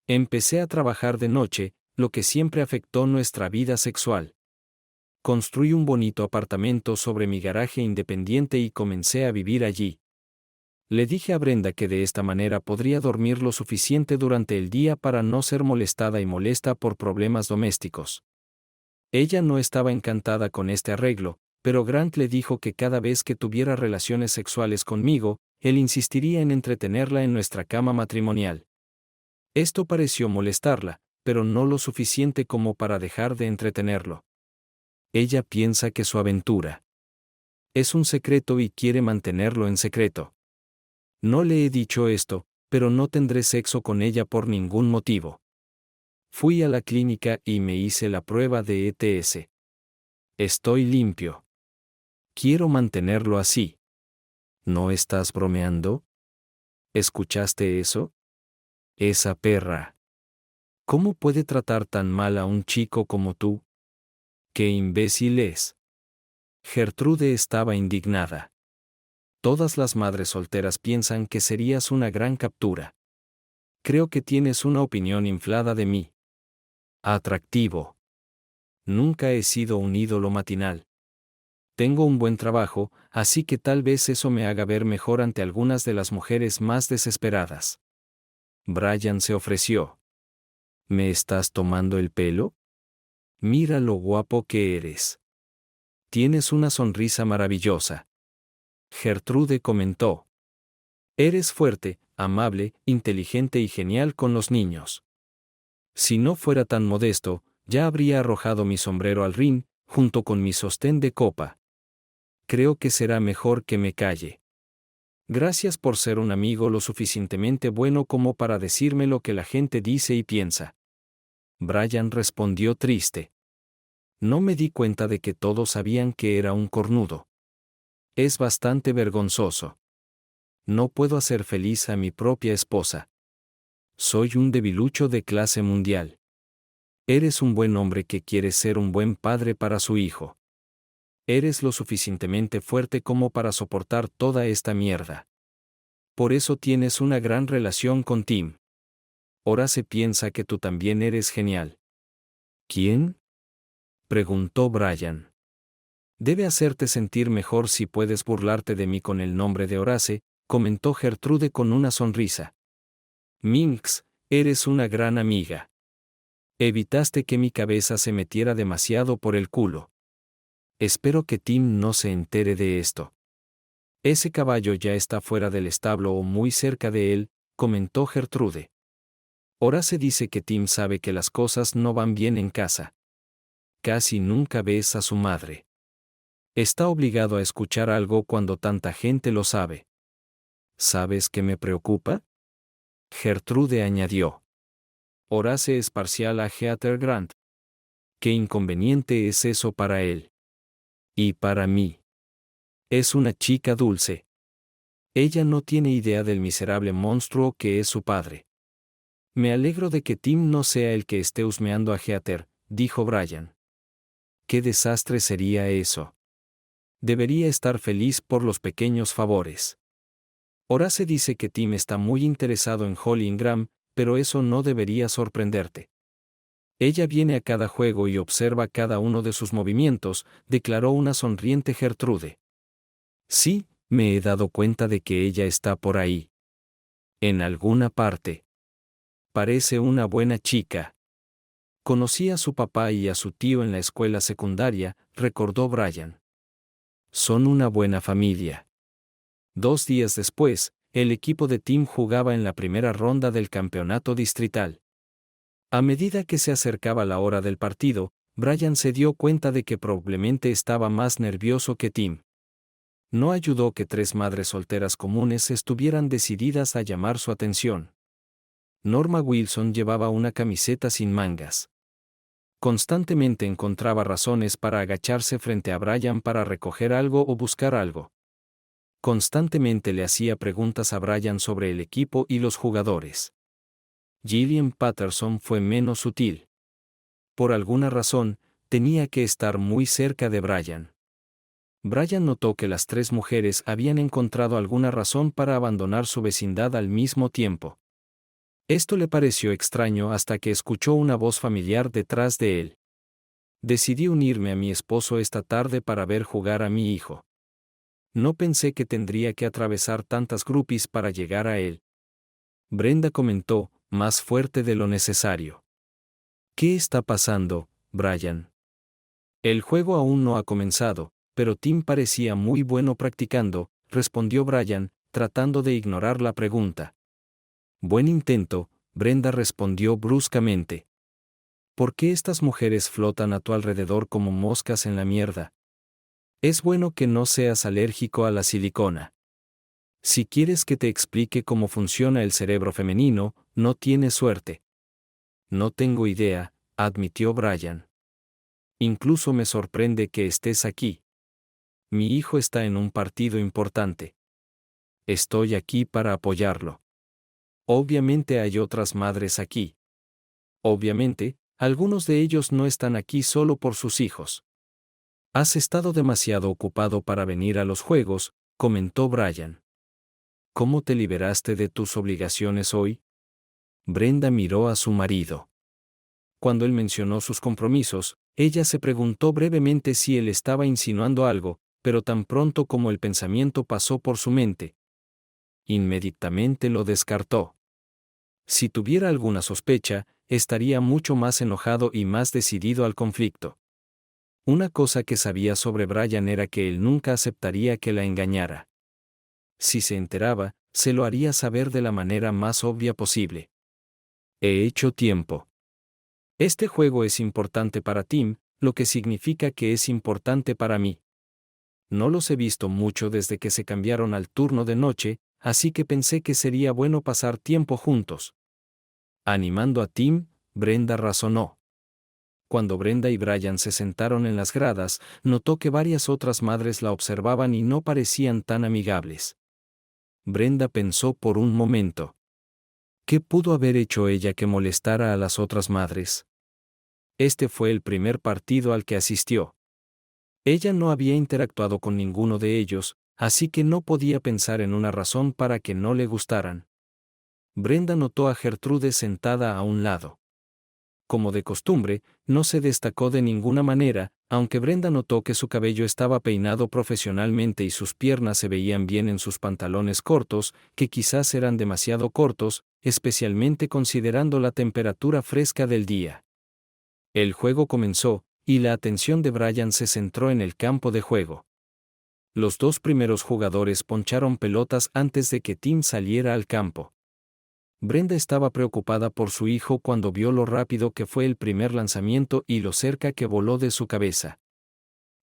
Empecé a trabajar de noche, lo que siempre afectó nuestra vida sexual. Construí un bonito apartamento sobre mi garaje independiente y comencé a vivir allí. Le dije a Brenda que de esta manera podría dormir lo suficiente durante el día para no ser molestada y molesta por problemas domésticos. Ella no estaba encantada con este arreglo, pero Grant le dijo que cada vez que tuviera relaciones sexuales conmigo, él insistiría en entretenerla en nuestra cama matrimonial. Esto pareció molestarla, pero no lo suficiente como para dejar de entretenerlo. Ella piensa que su aventura es un secreto y quiere mantenerlo en secreto. No le he dicho esto, pero no tendré sexo con ella por ningún motivo. Fui a la clínica y me hice la prueba de ETS. Estoy limpio. Quiero mantenerlo así. ¿No estás bromeando? ¿Escuchaste eso? Esa perra. ¿Cómo puede tratar tan mal a un chico como tú? ¡Qué imbécil es! Gertrude estaba indignada. Todas las madres solteras piensan que serías una gran captura. Creo que tienes una opinión inflada de mí. Atractivo. Nunca he sido un ídolo matinal. Tengo un buen trabajo, así que tal vez eso me haga ver mejor ante algunas de las mujeres más desesperadas. Brian se ofreció. ¿Me estás tomando el pelo? Mira lo guapo que eres. Tienes una sonrisa maravillosa. Gertrude comentó. Eres fuerte, amable, inteligente y genial con los niños. Si no fuera tan modesto, ya habría arrojado mi sombrero al ring, junto con mi sostén de copa. Creo que será mejor que me calle. Gracias por ser un amigo lo suficientemente bueno como para decirme lo que la gente dice y piensa. Brian respondió triste. No me di cuenta de que todos sabían que era un cornudo. Es bastante vergonzoso. No puedo hacer feliz a mi propia esposa. Soy un debilucho de clase mundial. Eres un buen hombre que quiere ser un buen padre para su hijo. Eres lo suficientemente fuerte como para soportar toda esta mierda. Por eso tienes una gran relación con Tim. Horace piensa que tú también eres genial. ¿Quién? Preguntó Brian. Debe hacerte sentir mejor si puedes burlarte de mí con el nombre de Horace, comentó Gertrude con una sonrisa. Minx, eres una gran amiga. Evitaste que mi cabeza se metiera demasiado por el culo. Espero que Tim no se entere de esto. Ese caballo ya está fuera del establo o muy cerca de él, comentó Gertrude. Horace dice que Tim sabe que las cosas no van bien en casa. Casi nunca ves a su madre. Está obligado a escuchar algo cuando tanta gente lo sabe. ¿Sabes qué me preocupa? Gertrude añadió. Horace es parcial a Heather Grant. ¿Qué inconveniente es eso para él? Y para mí. Es una chica dulce. Ella no tiene idea del miserable monstruo que es su padre. Me alegro de que Tim no sea el que esté husmeando a Heather, dijo Brian. qué desastre sería eso. Debería estar feliz por los pequeños favores. Horace dice que Tim está muy interesado en Holly Ingram, pero eso no debería sorprenderte. Ella viene a cada juego y observa cada uno de sus movimientos, declaró una sonriente Gertrude. Sí, me he dado cuenta de que ella está por ahí. En alguna parte. Parece una buena chica. Conocí a su papá y a su tío en la escuela secundaria, recordó Brian. Son una buena familia. 2 días después, el equipo de Tim jugaba en la primera ronda del campeonato distrital. A medida que se acercaba la hora del partido, Brian se dio cuenta de que probablemente estaba más nervioso que Tim. No ayudó que 3 madres solteras comunes estuvieran decididas a llamar su atención. Norma Wilson llevaba una camiseta sin mangas. Constantemente encontraba razones para agacharse frente a Brian para recoger algo o buscar algo. Constantemente le hacía preguntas a Brian sobre el equipo y los jugadores. Gillian Patterson fue menos sutil. Por alguna razón, tenía que estar muy cerca de Brian. Brian notó que las 3 mujeres habían encontrado alguna razón para abandonar su vecindad al mismo tiempo. Esto le pareció extraño hasta que escuchó una voz familiar detrás de él. Decidí unirme a mi esposo esta tarde para ver jugar a mi hijo. No pensé que tendría que atravesar tantas groupies para llegar a él. Brenda comentó, más fuerte de lo necesario. ¿Qué está pasando, Brian? El juego aún no ha comenzado, pero Tim parecía muy bueno practicando, respondió Brian, tratando de ignorar la pregunta. Buen intento, Brenda respondió bruscamente. ¿Por qué estas mujeres flotan a tu alrededor como moscas en la mierda? Es bueno que no seas alérgico a la silicona. Si quieres que te explique cómo funciona el cerebro femenino, no tienes suerte. No tengo idea, admitió Brian. Incluso me sorprende que estés aquí. Mi hijo está en un partido importante. Estoy aquí para apoyarlo. Obviamente hay otras madres aquí. Obviamente, algunos de ellos no están aquí solo por sus hijos. Has estado demasiado ocupado para venir a los juegos, comentó Brian. ¿Cómo te liberaste de tus obligaciones hoy? Brenda miró a su marido. Cuando él mencionó sus compromisos, ella se preguntó brevemente si él estaba insinuando algo, pero tan pronto como el pensamiento pasó por su mente, inmediatamente lo descartó. Si tuviera alguna sospecha, estaría mucho más enojado y más decidido al conflicto. Una cosa que sabía sobre Brian era que él nunca aceptaría que la engañara. Si se enteraba, se lo haría saber de la manera más obvia posible. He hecho tiempo. Este juego es importante para Tim, lo que significa que es importante para mí. No los he visto mucho desde que se cambiaron al turno de noche, así que pensé que sería bueno pasar tiempo juntos. Animando a Tim, Brenda razonó. Cuando Brenda y Brian se sentaron en las gradas, notó que varias otras madres la observaban y no parecían tan amigables. Brenda pensó por un momento. ¿Qué pudo haber hecho ella que molestara a las otras madres? Este fue el primer partido al que asistió. Ella no había interactuado con ninguno de ellos, así que no podía pensar en una razón para que no le gustaran. Brenda notó a Gertrude sentada a un lado. Como de costumbre, no se destacó de ninguna manera, aunque Brenda notó que su cabello estaba peinado profesionalmente y sus piernas se veían bien en sus pantalones cortos, que quizás eran demasiado cortos, especialmente considerando la temperatura fresca del día. El juego comenzó, y la atención de Brian se centró en el campo de juego. Los 2 primeros jugadores poncharon pelotas antes de que Tim saliera al campo. Brenda estaba preocupada por su hijo cuando vio lo rápido que fue el primer lanzamiento y lo cerca que voló de su cabeza.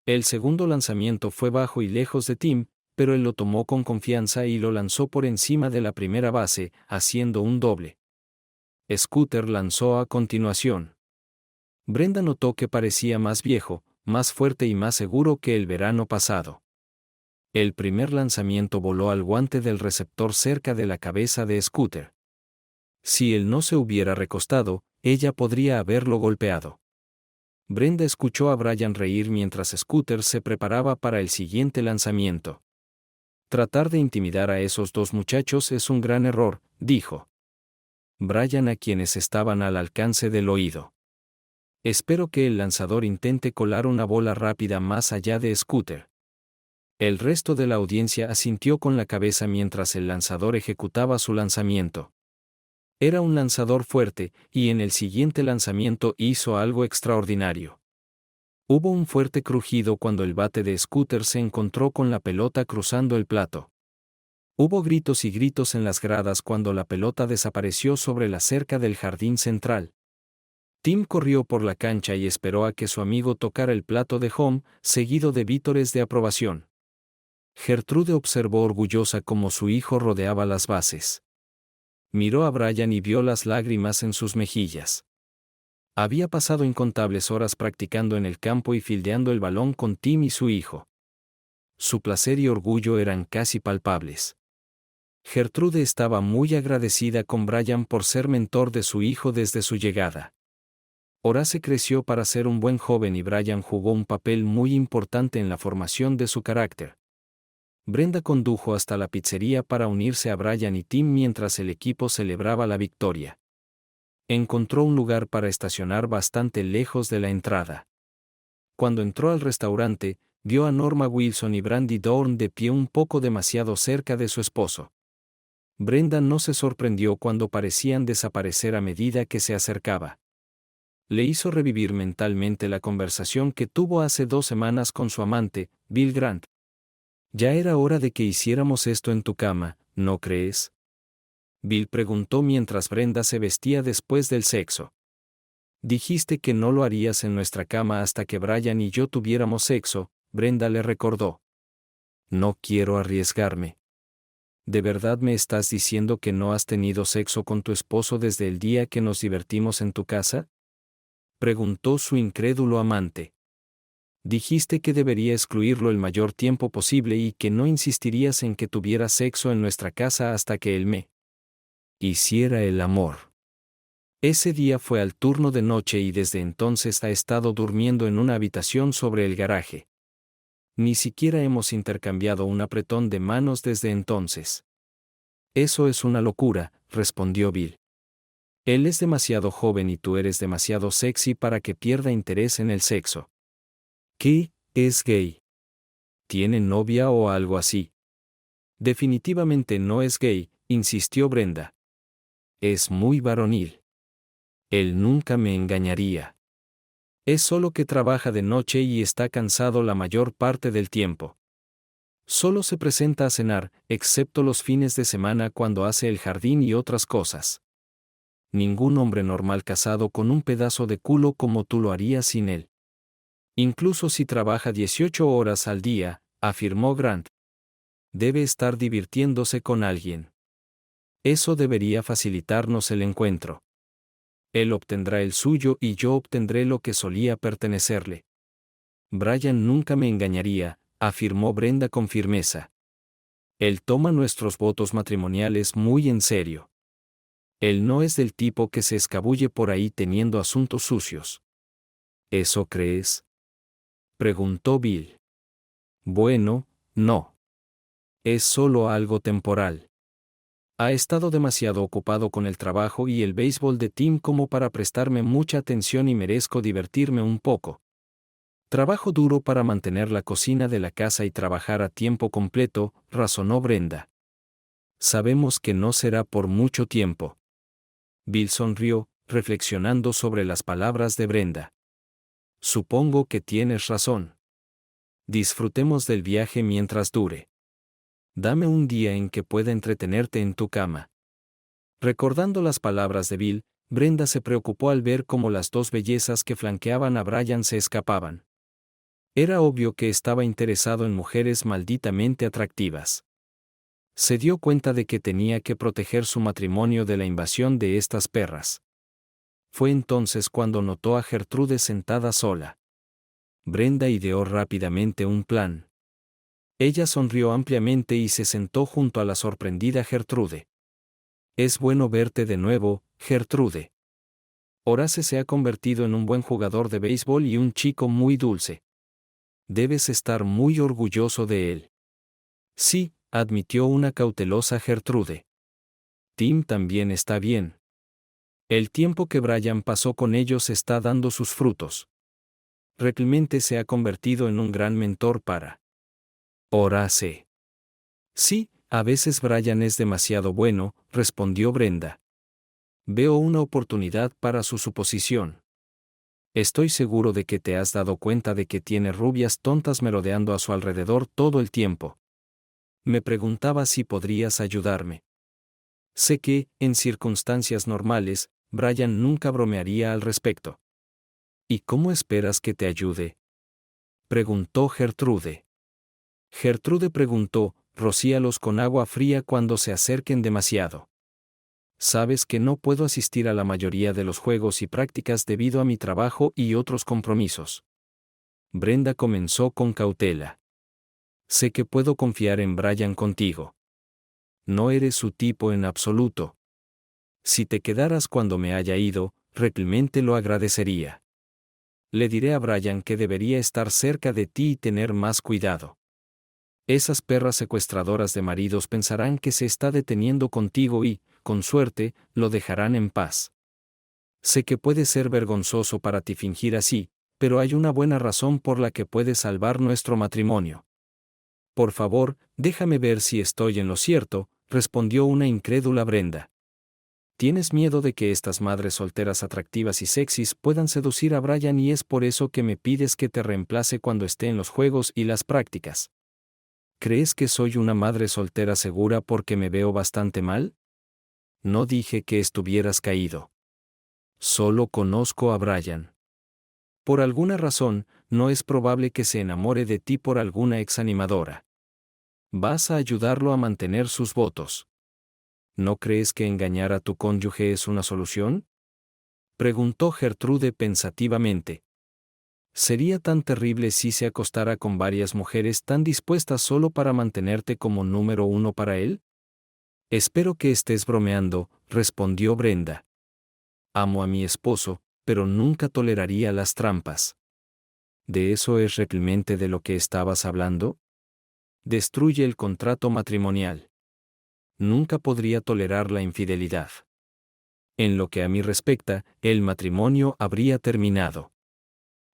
El segundo lanzamiento fue bajo y lejos de Tim, pero él lo tomó con confianza y lo lanzó por encima de la primera base, haciendo un doble. Scooter lanzó a continuación. Brenda notó que parecía más viejo, más fuerte y más seguro que el verano pasado. El primer lanzamiento voló al guante del receptor cerca de la cabeza de Scooter. Si él no se hubiera recostado, ella podría haberlo golpeado. Brenda escuchó a Brian reír mientras Scooter se preparaba para el siguiente lanzamiento. Tratar de intimidar a esos dos muchachos es un gran error, dijo Brian a quienes estaban al alcance del oído. Espero que el lanzador intente colar una bola rápida más allá de Scooter. El resto de la audiencia asintió con la cabeza mientras el lanzador ejecutaba su lanzamiento. Era un lanzador fuerte, y en el siguiente lanzamiento hizo algo extraordinario. Hubo un fuerte crujido cuando el bate de Scooter se encontró con la pelota cruzando el plato. Hubo gritos y gritos en las gradas cuando la pelota desapareció sobre la cerca del jardín central. Tim corrió por la cancha y esperó a que su amigo tocara el plato de home, seguido de vítores de aprobación. Gertrude observó orgullosa cómo su hijo rodeaba las bases. Miró a Brian y vio las lágrimas en sus mejillas. Había pasado incontables horas practicando en el campo y fildeando el balón con Tim y su hijo. Su placer y orgullo eran casi palpables. Gertrude estaba muy agradecida con Brian por ser mentor de su hijo desde su llegada. Horace creció para ser un buen joven y Brian jugó un papel muy importante en la formación de su carácter. Brenda condujo hasta la pizzería para unirse a Brian y Tim mientras el equipo celebraba la victoria. Encontró un lugar para estacionar bastante lejos de la entrada. Cuando entró al restaurante, vio a Norma Wilson y Brandy Dorn de pie un poco demasiado cerca de su esposo. Brenda no se sorprendió cuando parecían desaparecer a medida que se acercaba. Le hizo revivir mentalmente la conversación que tuvo hace 2 semanas con su amante, Bill Grant. Ya era hora de que hiciéramos esto en tu cama, ¿no crees? Bill preguntó mientras Brenda se vestía después del sexo. Dijiste que no lo harías en nuestra cama hasta que Brian y yo tuviéramos sexo, Brenda le recordó. No quiero arriesgarme. ¿De verdad me estás diciendo que no has tenido sexo con tu esposo desde el día que nos divertimos en tu casa? Preguntó su incrédulo amante. Dijiste que debería excluirlo el mayor tiempo posible y que no insistirías en que tuviera sexo en nuestra casa hasta que él me hiciera el amor. Ese día fue al turno de noche y desde entonces ha estado durmiendo en una habitación sobre el garaje. Ni siquiera hemos intercambiado un apretón de manos desde entonces. Eso es una locura, respondió Bill. Él es demasiado joven y tú eres demasiado sexy para que pierda interés en el sexo. ¿Qué? ¿Es gay? ¿Tiene novia o algo así? Definitivamente no es gay, insistió Brenda. Es muy varonil. Él nunca me engañaría. Es solo que trabaja de noche y está cansado la mayor parte del tiempo. Solo se presenta a cenar, excepto los fines de semana cuando hace el jardín y otras cosas. Ningún hombre normal casado con un pedazo de culo como tú lo haría sin él. Incluso si trabaja 18 horas al día, afirmó Grant. Debe estar divirtiéndose con alguien. Eso debería facilitarnos el encuentro. Él obtendrá el suyo y yo obtendré lo que solía pertenecerle. Brian nunca me engañaría, afirmó Brenda con firmeza. Él toma nuestros votos matrimoniales muy en serio. Él no es del tipo que se escabulle por ahí teniendo asuntos sucios. ¿Eso crees? Preguntó Bill. Bueno, no. Es solo algo temporal. Ha estado demasiado ocupado con el trabajo y el béisbol de Tim como para prestarme mucha atención y merezco divertirme un poco. Trabajo duro para mantener la cocina de la casa y trabajar a tiempo completo, razonó Brenda. Sabemos que no será por mucho tiempo. Bill sonrió, reflexionando sobre las palabras de Brenda. Supongo que tienes razón. Disfrutemos del viaje mientras dure. Dame un día en que pueda entretenerte en tu cama. Recordando las palabras de Bill, Brenda se preocupó al ver cómo las dos bellezas que flanqueaban a Brian se escapaban. Era obvio que estaba interesado en mujeres malditamente atractivas. Se dio cuenta de que tenía que proteger su matrimonio de la invasión de estas perras. Fue entonces cuando notó a Gertrude sentada sola. Brenda ideó rápidamente un plan. Ella sonrió ampliamente y se sentó junto a la sorprendida Gertrude. Es bueno verte de nuevo, Gertrude. Horace se ha convertido en un buen jugador de béisbol y un chico muy dulce. Debes estar muy orgulloso de él. Sí, admitió una cautelosa Gertrude. Tim también está bien. El tiempo que Brian pasó con ellos está dando sus frutos. Realmente se ha convertido en un gran mentor para Horace. Sí, a veces Brian es demasiado bueno, respondió Brenda. Veo una oportunidad para su suposición. Estoy seguro de que te has dado cuenta de que tiene rubias tontas merodeando a su alrededor todo el tiempo. Me preguntaba si podrías ayudarme. Sé que, en circunstancias normales, Brian nunca bromearía al respecto. ¿Y cómo esperas que te ayude?, preguntó Gertrude. Gertrude preguntó, rocíalos con agua fría cuando se acerquen demasiado. Sabes que no puedo asistir a la mayoría de los juegos y prácticas debido a mi trabajo y otros compromisos. Brenda comenzó con cautela. Sé que puedo confiar en Brian contigo. No eres su tipo en absoluto. Si te quedaras cuando me haya ido, realmente lo agradecería. Le diré a Brian que debería estar cerca de ti y tener más cuidado. Esas perras secuestradoras de maridos pensarán que se está deteniendo contigo y, con suerte, lo dejarán en paz. Sé que puede ser vergonzoso para ti fingir así, pero hay una buena razón por la que puedes salvar nuestro matrimonio. Por favor, déjame ver si estoy en lo cierto, respondió una incrédula Brenda. Tienes miedo de que estas madres solteras atractivas y sexys puedan seducir a Brian y es por eso que me pides que te reemplace cuando esté en los juegos y las prácticas. ¿Crees que soy una madre soltera segura porque me veo bastante mal? No dije que estuvieras caído. Solo conozco a Brian. Por alguna razón, no es probable que se enamore de ti por alguna exanimadora. Vas a ayudarlo a mantener sus votos. ¿No crees que engañar a tu cónyuge es una solución?, preguntó Gertrude pensativamente. ¿Sería tan terrible si se acostara con varias mujeres tan dispuestas solo para mantenerte como número uno para él? Espero que estés bromeando, respondió Brenda. Amo a mi esposo, pero nunca toleraría las trampas. ¿De eso es realmente de lo que estabas hablando? Destruye el contrato matrimonial. Nunca podría tolerar la infidelidad. En lo que a mí respecta, el matrimonio habría terminado.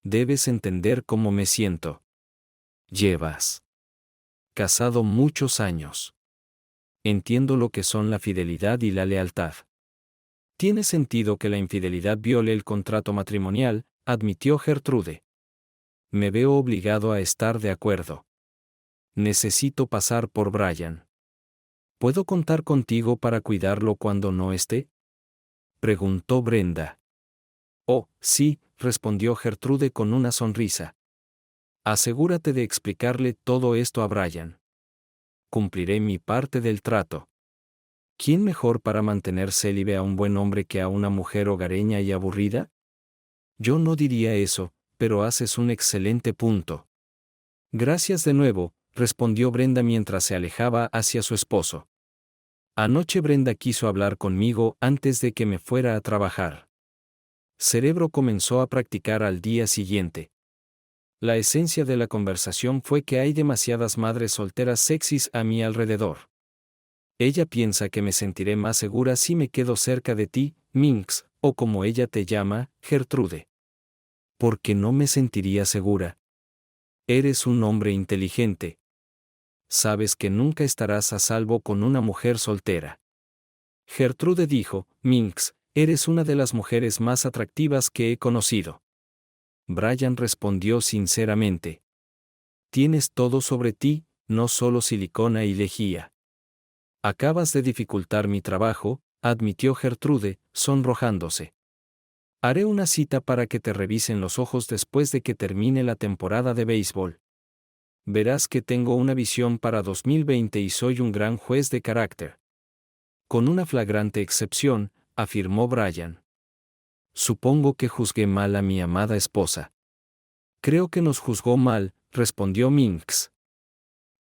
Debes entender cómo me siento. Llevas casado muchos años. Entiendo lo que son la fidelidad y la lealtad. Tiene sentido que la infidelidad viole el contrato matrimonial, admitió Gertrude. Me veo obligado a estar de acuerdo. Necesito pasar por Brian. ¿Puedo contar contigo para cuidarlo cuando no esté?, preguntó Brenda. Oh, sí, respondió Gertrude con una sonrisa. Asegúrate de explicarle todo esto a Brian. Cumpliré mi parte del trato. ¿Quién mejor para mantener célibe a un buen hombre que a una mujer hogareña y aburrida? Yo no diría eso, pero haces un excelente punto. Gracias de nuevo, respondió Brenda mientras se alejaba hacia su esposo. Anoche Brenda quiso hablar conmigo antes de que me fuera a trabajar. Cerebro comenzó a practicar al día siguiente. La esencia de la conversación fue que hay demasiadas madres solteras sexys a mi alrededor. Ella piensa que me sentiré más segura si me quedo cerca de ti, Minx, o como ella te llama, Gertrude. ¿Por qué no me sentiría segura? Eres un hombre inteligente. Sabes que nunca estarás a salvo con una mujer soltera. Gertrude dijo, Minx, eres una de las mujeres más atractivas que he conocido. Brian respondió sinceramente. Tienes todo sobre ti, no solo silicona y lejía. Acabas de dificultar mi trabajo, admitió Gertrude, sonrojándose. Haré una cita para que te revisen los ojos después de que termine la temporada de béisbol. Verás que tengo una visión para 2020 y soy un gran juez de carácter. Con una flagrante excepción, afirmó Brian. Supongo que juzgué mal a mi amada esposa. Creo que nos juzgó mal, respondió Minx.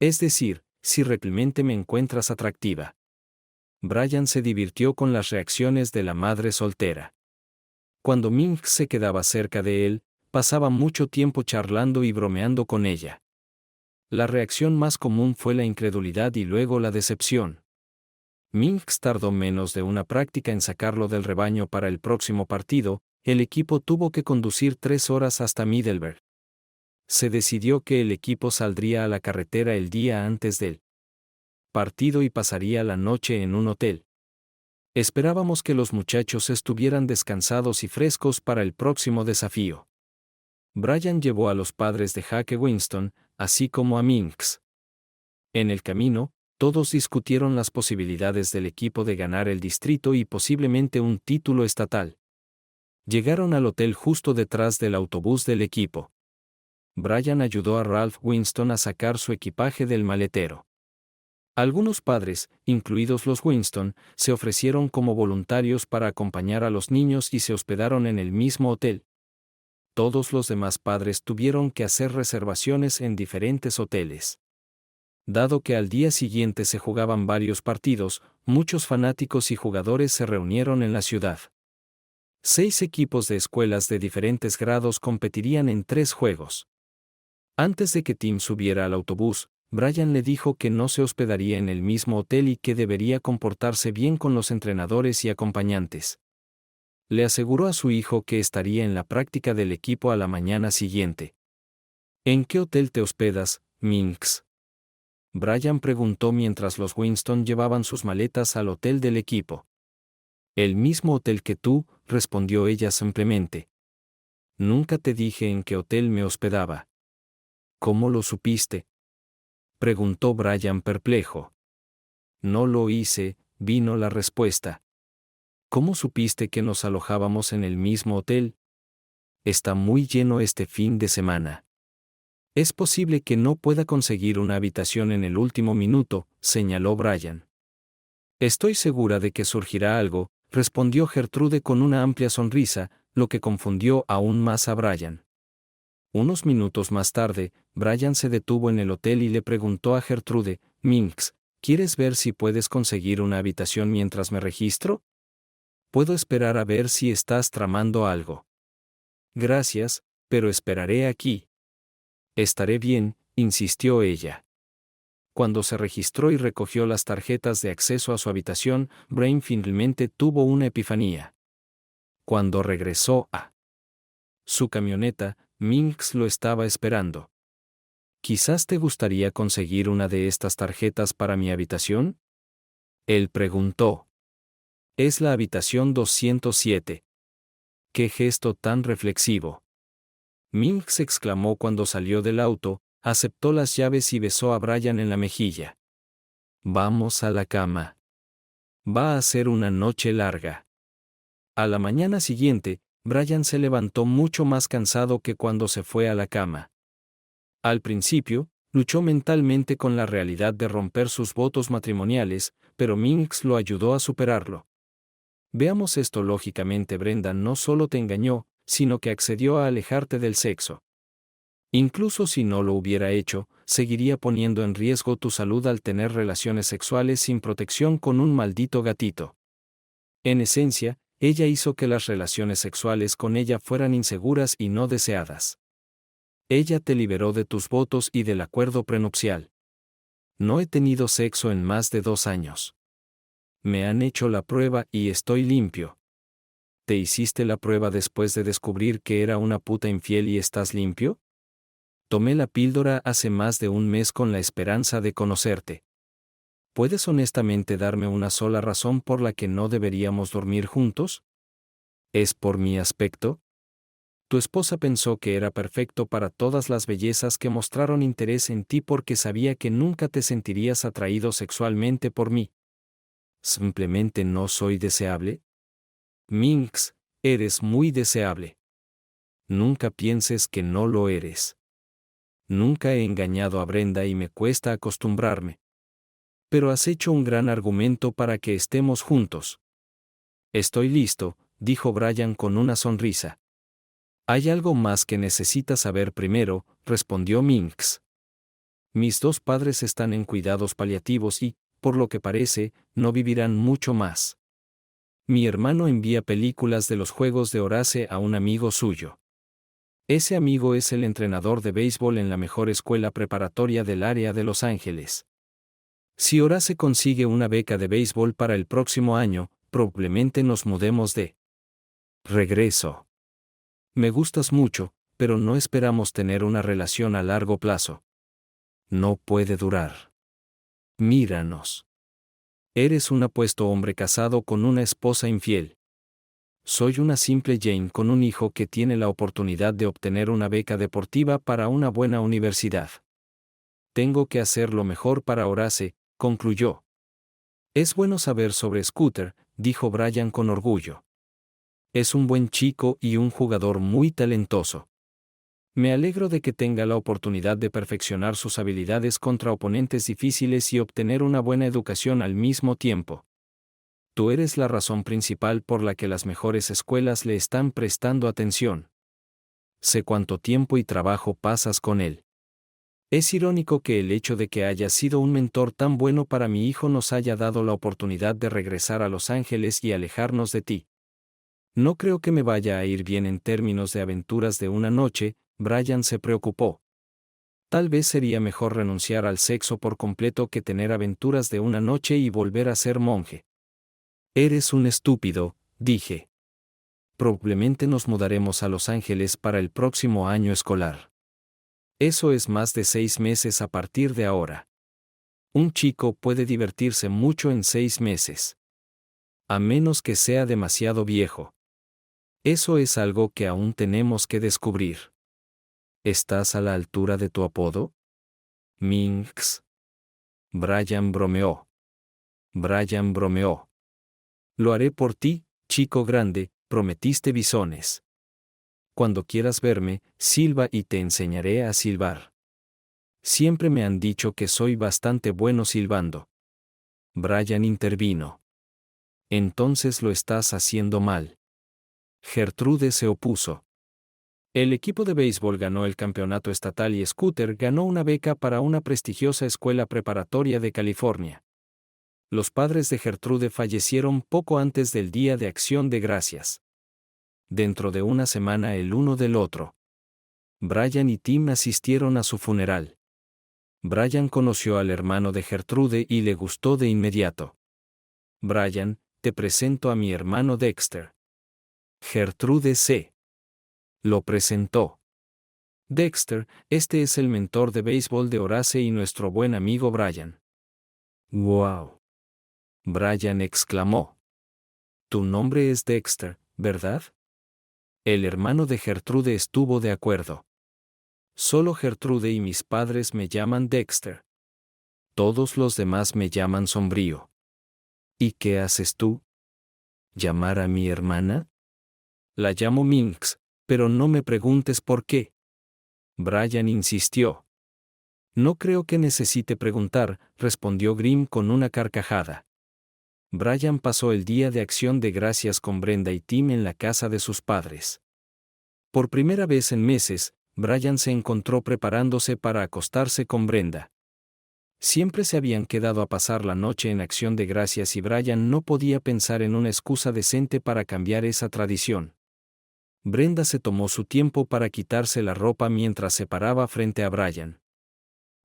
Es decir, si realmente me encuentras atractiva. Brian se divirtió con las reacciones de la madre soltera. Cuando Minx se quedaba cerca de él, pasaba mucho tiempo charlando y bromeando con ella. La reacción más común fue la incredulidad y luego la decepción. Minx tardó menos de una práctica en sacarlo del rebaño para el próximo partido. El equipo tuvo que conducir 3 horas hasta Middelburg. Se decidió que el equipo saldría a la carretera el día antes del partido y pasaría la noche en un hotel. Esperábamos que los muchachos estuvieran descansados y frescos para el próximo desafío. Brian llevó a los padres de Jake Winston, así como a Minx. En el camino, todos discutieron las posibilidades del equipo de ganar el distrito y posiblemente un título estatal. Llegaron al hotel justo detrás del autobús del equipo. Brian ayudó a Ralph Winston a sacar su equipaje del maletero. Algunos padres, incluidos los Winston, se ofrecieron como voluntarios para acompañar a los niños y se hospedaron en el mismo hotel. Todos los demás padres tuvieron que hacer reservaciones en diferentes hoteles. Dado que al día siguiente se jugaban varios partidos, muchos fanáticos y jugadores se reunieron en la ciudad. 6 equipos de escuelas de diferentes grados competirían en 3 juegos. Antes de que Tim subiera al autobús, Brian le dijo que no se hospedaría en el mismo hotel y que debería comportarse bien con los entrenadores y acompañantes. Le aseguró a su hijo que estaría en la práctica del equipo a la mañana siguiente. ¿En qué hotel te hospedas, Minx?, Brian preguntó mientras los Winston llevaban sus maletas al hotel del equipo. El mismo hotel que tú, respondió ella simplemente. Nunca te dije en qué hotel me hospedaba. ¿Cómo lo supiste?, preguntó Brian perplejo. No lo hice, vino la respuesta. ¿Cómo supiste que nos alojábamos en el mismo hotel? Está muy lleno este fin de semana. Es posible que no pueda conseguir una habitación en el último minuto, señaló Brian. Estoy segura de que surgirá algo, respondió Gertrude con una amplia sonrisa, lo que confundió aún más a Brian. Unos minutos más tarde, Brian se detuvo en el hotel y le preguntó a Gertrude, Minx, ¿quieres ver si puedes conseguir una habitación mientras me registro? Puedo esperar a ver si estás tramando algo. Gracias, pero esperaré aquí. Estaré bien, insistió ella. Cuando se registró y recogió las tarjetas de acceso a su habitación, Brian finalmente tuvo una epifanía. Cuando regresó a su camioneta, Minx lo estaba esperando. ¿Quizás te gustaría conseguir una de estas tarjetas para mi habitación?, él preguntó. Es la habitación 207. ¡Qué gesto tan reflexivo! Minx exclamó cuando salió del auto, aceptó las llaves y besó a Brian en la mejilla. Vamos a la cama. Va a ser una noche larga. A la mañana siguiente, Brian se levantó mucho más cansado que cuando se fue a la cama. Al principio, luchó mentalmente con la realidad de romper sus votos matrimoniales, pero Minx lo ayudó a superarlo. Veamos esto lógicamente. Brenda no solo te engañó, sino que accedió a alejarte del sexo. Incluso si no lo hubiera hecho, seguiría poniendo en riesgo tu salud al tener relaciones sexuales sin protección con un maldito gatito. En esencia, ella hizo que las relaciones sexuales con ella fueran inseguras y no deseadas. Ella te liberó de tus votos y del acuerdo prenupcial. No he tenido sexo en más de 2 años. Me han hecho la prueba y estoy limpio. ¿Te hiciste la prueba después de descubrir que era una puta infiel y estás limpio? Tomé la píldora hace más de 1 mes con la esperanza de conocerte. ¿Puedes honestamente darme una sola razón por la que no deberíamos dormir juntos? ¿Es por mi aspecto? Tu esposa pensó que era perfecto para todas las bellezas que mostraron interés en ti porque sabía que nunca te sentirías atraído sexualmente por mí. ¿Simplemente no soy deseable? Minx, eres muy deseable. Nunca pienses que no lo eres. Nunca he engañado a Brenda y me cuesta acostumbrarme. Pero has hecho un gran argumento para que estemos juntos. Estoy listo, dijo Brian con una sonrisa. Hay algo más que necesitas saber primero, respondió Minx. Mis 2 padres están en cuidados paliativos y, por lo que parece, no vivirán mucho más. Mi hermano envía películas de los juegos de Horace a un amigo suyo. Ese amigo es el entrenador de béisbol en la mejor escuela preparatoria del área de Los Ángeles. Si Horace consigue una beca de béisbol para el próximo año, probablemente nos mudemos de regreso. Me gustas mucho, pero no esperamos tener una relación a largo plazo. No puede durar. Míranos. Eres un apuesto hombre casado con una esposa infiel. Soy una simple Jane con un hijo que tiene la oportunidad de obtener una beca deportiva para una buena universidad. Tengo que hacer lo mejor para Horace, concluyó. Es bueno saber sobre Scooter, dijo Brian con orgullo. Es un buen chico y un jugador muy talentoso. Me alegro de que tenga la oportunidad de perfeccionar sus habilidades contra oponentes difíciles y obtener una buena educación al mismo tiempo. Tú eres la razón principal por la que las mejores escuelas le están prestando atención. Sé cuánto tiempo y trabajo pasas con él. Es irónico que el hecho de que hayas sido un mentor tan bueno para mi hijo nos haya dado la oportunidad de regresar a Los Ángeles y alejarnos de ti. No creo que me vaya a ir bien en términos de aventuras de una noche, Brian se preocupó. Tal vez sería mejor renunciar al sexo por completo que tener aventuras de una noche y volver a ser monje. Eres un estúpido, dije. Probablemente nos mudaremos a Los Ángeles para el próximo año escolar. Eso es más de 6 meses a partir de ahora. Un chico puede divertirse mucho en 6 meses. A menos que sea demasiado viejo. Eso es algo que aún tenemos que descubrir. ¿Estás a la altura de tu apodo? Minx. Brian bromeó. Brian bromeó. Lo haré por ti, chico grande, prometiste bisones. Cuando quieras verme, silba y te enseñaré a silbar. Siempre me han dicho que soy bastante bueno silbando. Brian intervino. Entonces lo estás haciendo mal. Gertrude se opuso. El equipo de béisbol ganó el campeonato estatal y Scooter ganó una beca para una prestigiosa escuela preparatoria de California. Los padres de Gertrude fallecieron poco antes del Día de Acción de Gracias. Dentro de una semana el uno del otro. Brian y Tim asistieron a su funeral. Brian conoció al hermano de Gertrude y le gustó de inmediato. Brian, te presento a mi hermano Dexter. Gertrude C. Lo presentó. Dexter, este es el mentor de béisbol de Horace y nuestro buen amigo Brian. ¡Wow! Brian exclamó. Tu nombre es Dexter, ¿verdad? El hermano de Gertrude estuvo de acuerdo. Solo Gertrude y mis padres me llaman Dexter. Todos los demás me llaman Sombrío. ¿Y qué haces tú? ¿Llamar a mi hermana? La llamo Minx, pero no me preguntes por qué. Brian insistió. No creo que necesite preguntar, respondió Grimm con una carcajada. Brian pasó el día de Acción de Gracias con Brenda y Tim en la casa de sus padres. Por primera vez en meses, Brian se encontró preparándose para acostarse con Brenda. Siempre se habían quedado a pasar la noche en Acción de Gracias y Brian no podía pensar en una excusa decente para cambiar esa tradición. Brenda se tomó su tiempo para quitarse la ropa mientras se paraba frente a Brian.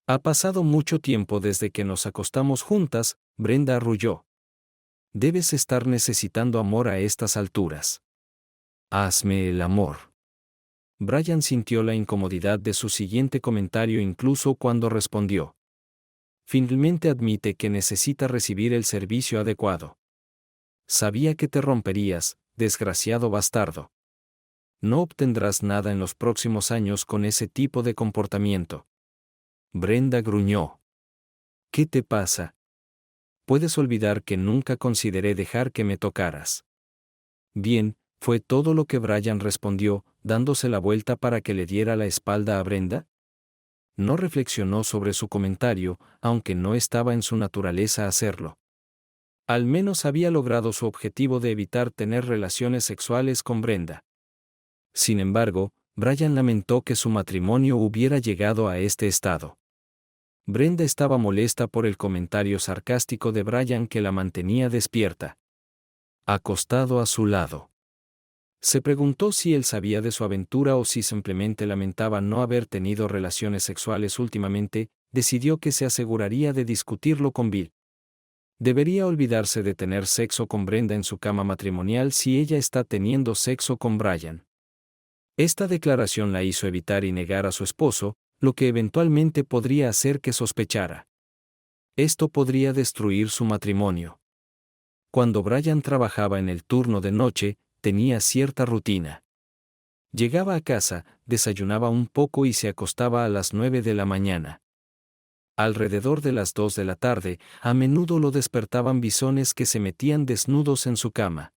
Ha pasado mucho tiempo desde que nos acostamos juntas, Brenda arrulló. Debes estar necesitando amor a estas alturas. Hazme el amor. Brian sintió la incomodidad de su siguiente comentario incluso cuando respondió. Finalmente admite que necesita recibir el servicio adecuado. Sabía que te romperías, desgraciado bastardo. No obtendrás nada en los próximos años con ese tipo de comportamiento. Brenda gruñó. ¿Qué te pasa? Puedes olvidar que nunca consideré dejar que me tocaras. Bien, fue todo lo que Brian respondió, dándose la vuelta para que le diera la espalda a Brenda. No reflexionó sobre su comentario, aunque no estaba en su naturaleza hacerlo. Al menos había logrado su objetivo de evitar tener relaciones sexuales con Brenda. Sin embargo, Brian lamentó que su matrimonio hubiera llegado a este estado. Brenda estaba molesta por el comentario sarcástico de Brian que la mantenía despierta. acostado a su lado. Se preguntó si él sabía de su aventura o si simplemente lamentaba no haber tenido relaciones sexuales últimamente. Decidió que se aseguraría de discutirlo con Bill. Debería olvidarse de tener sexo con Brenda en su cama matrimonial si ella está teniendo sexo con Brian. Esta declaración la hizo evitar y negar a su esposo, lo que eventualmente podría hacer que sospechara. Esto podría destruir su matrimonio. Cuando Brian trabajaba en el turno de noche, tenía cierta rutina. Llegaba a casa, desayunaba un poco y se acostaba a las 9 de la mañana. Alrededor de las 2 de la tarde, a menudo lo despertaban bisones que se metían desnudos en su cama.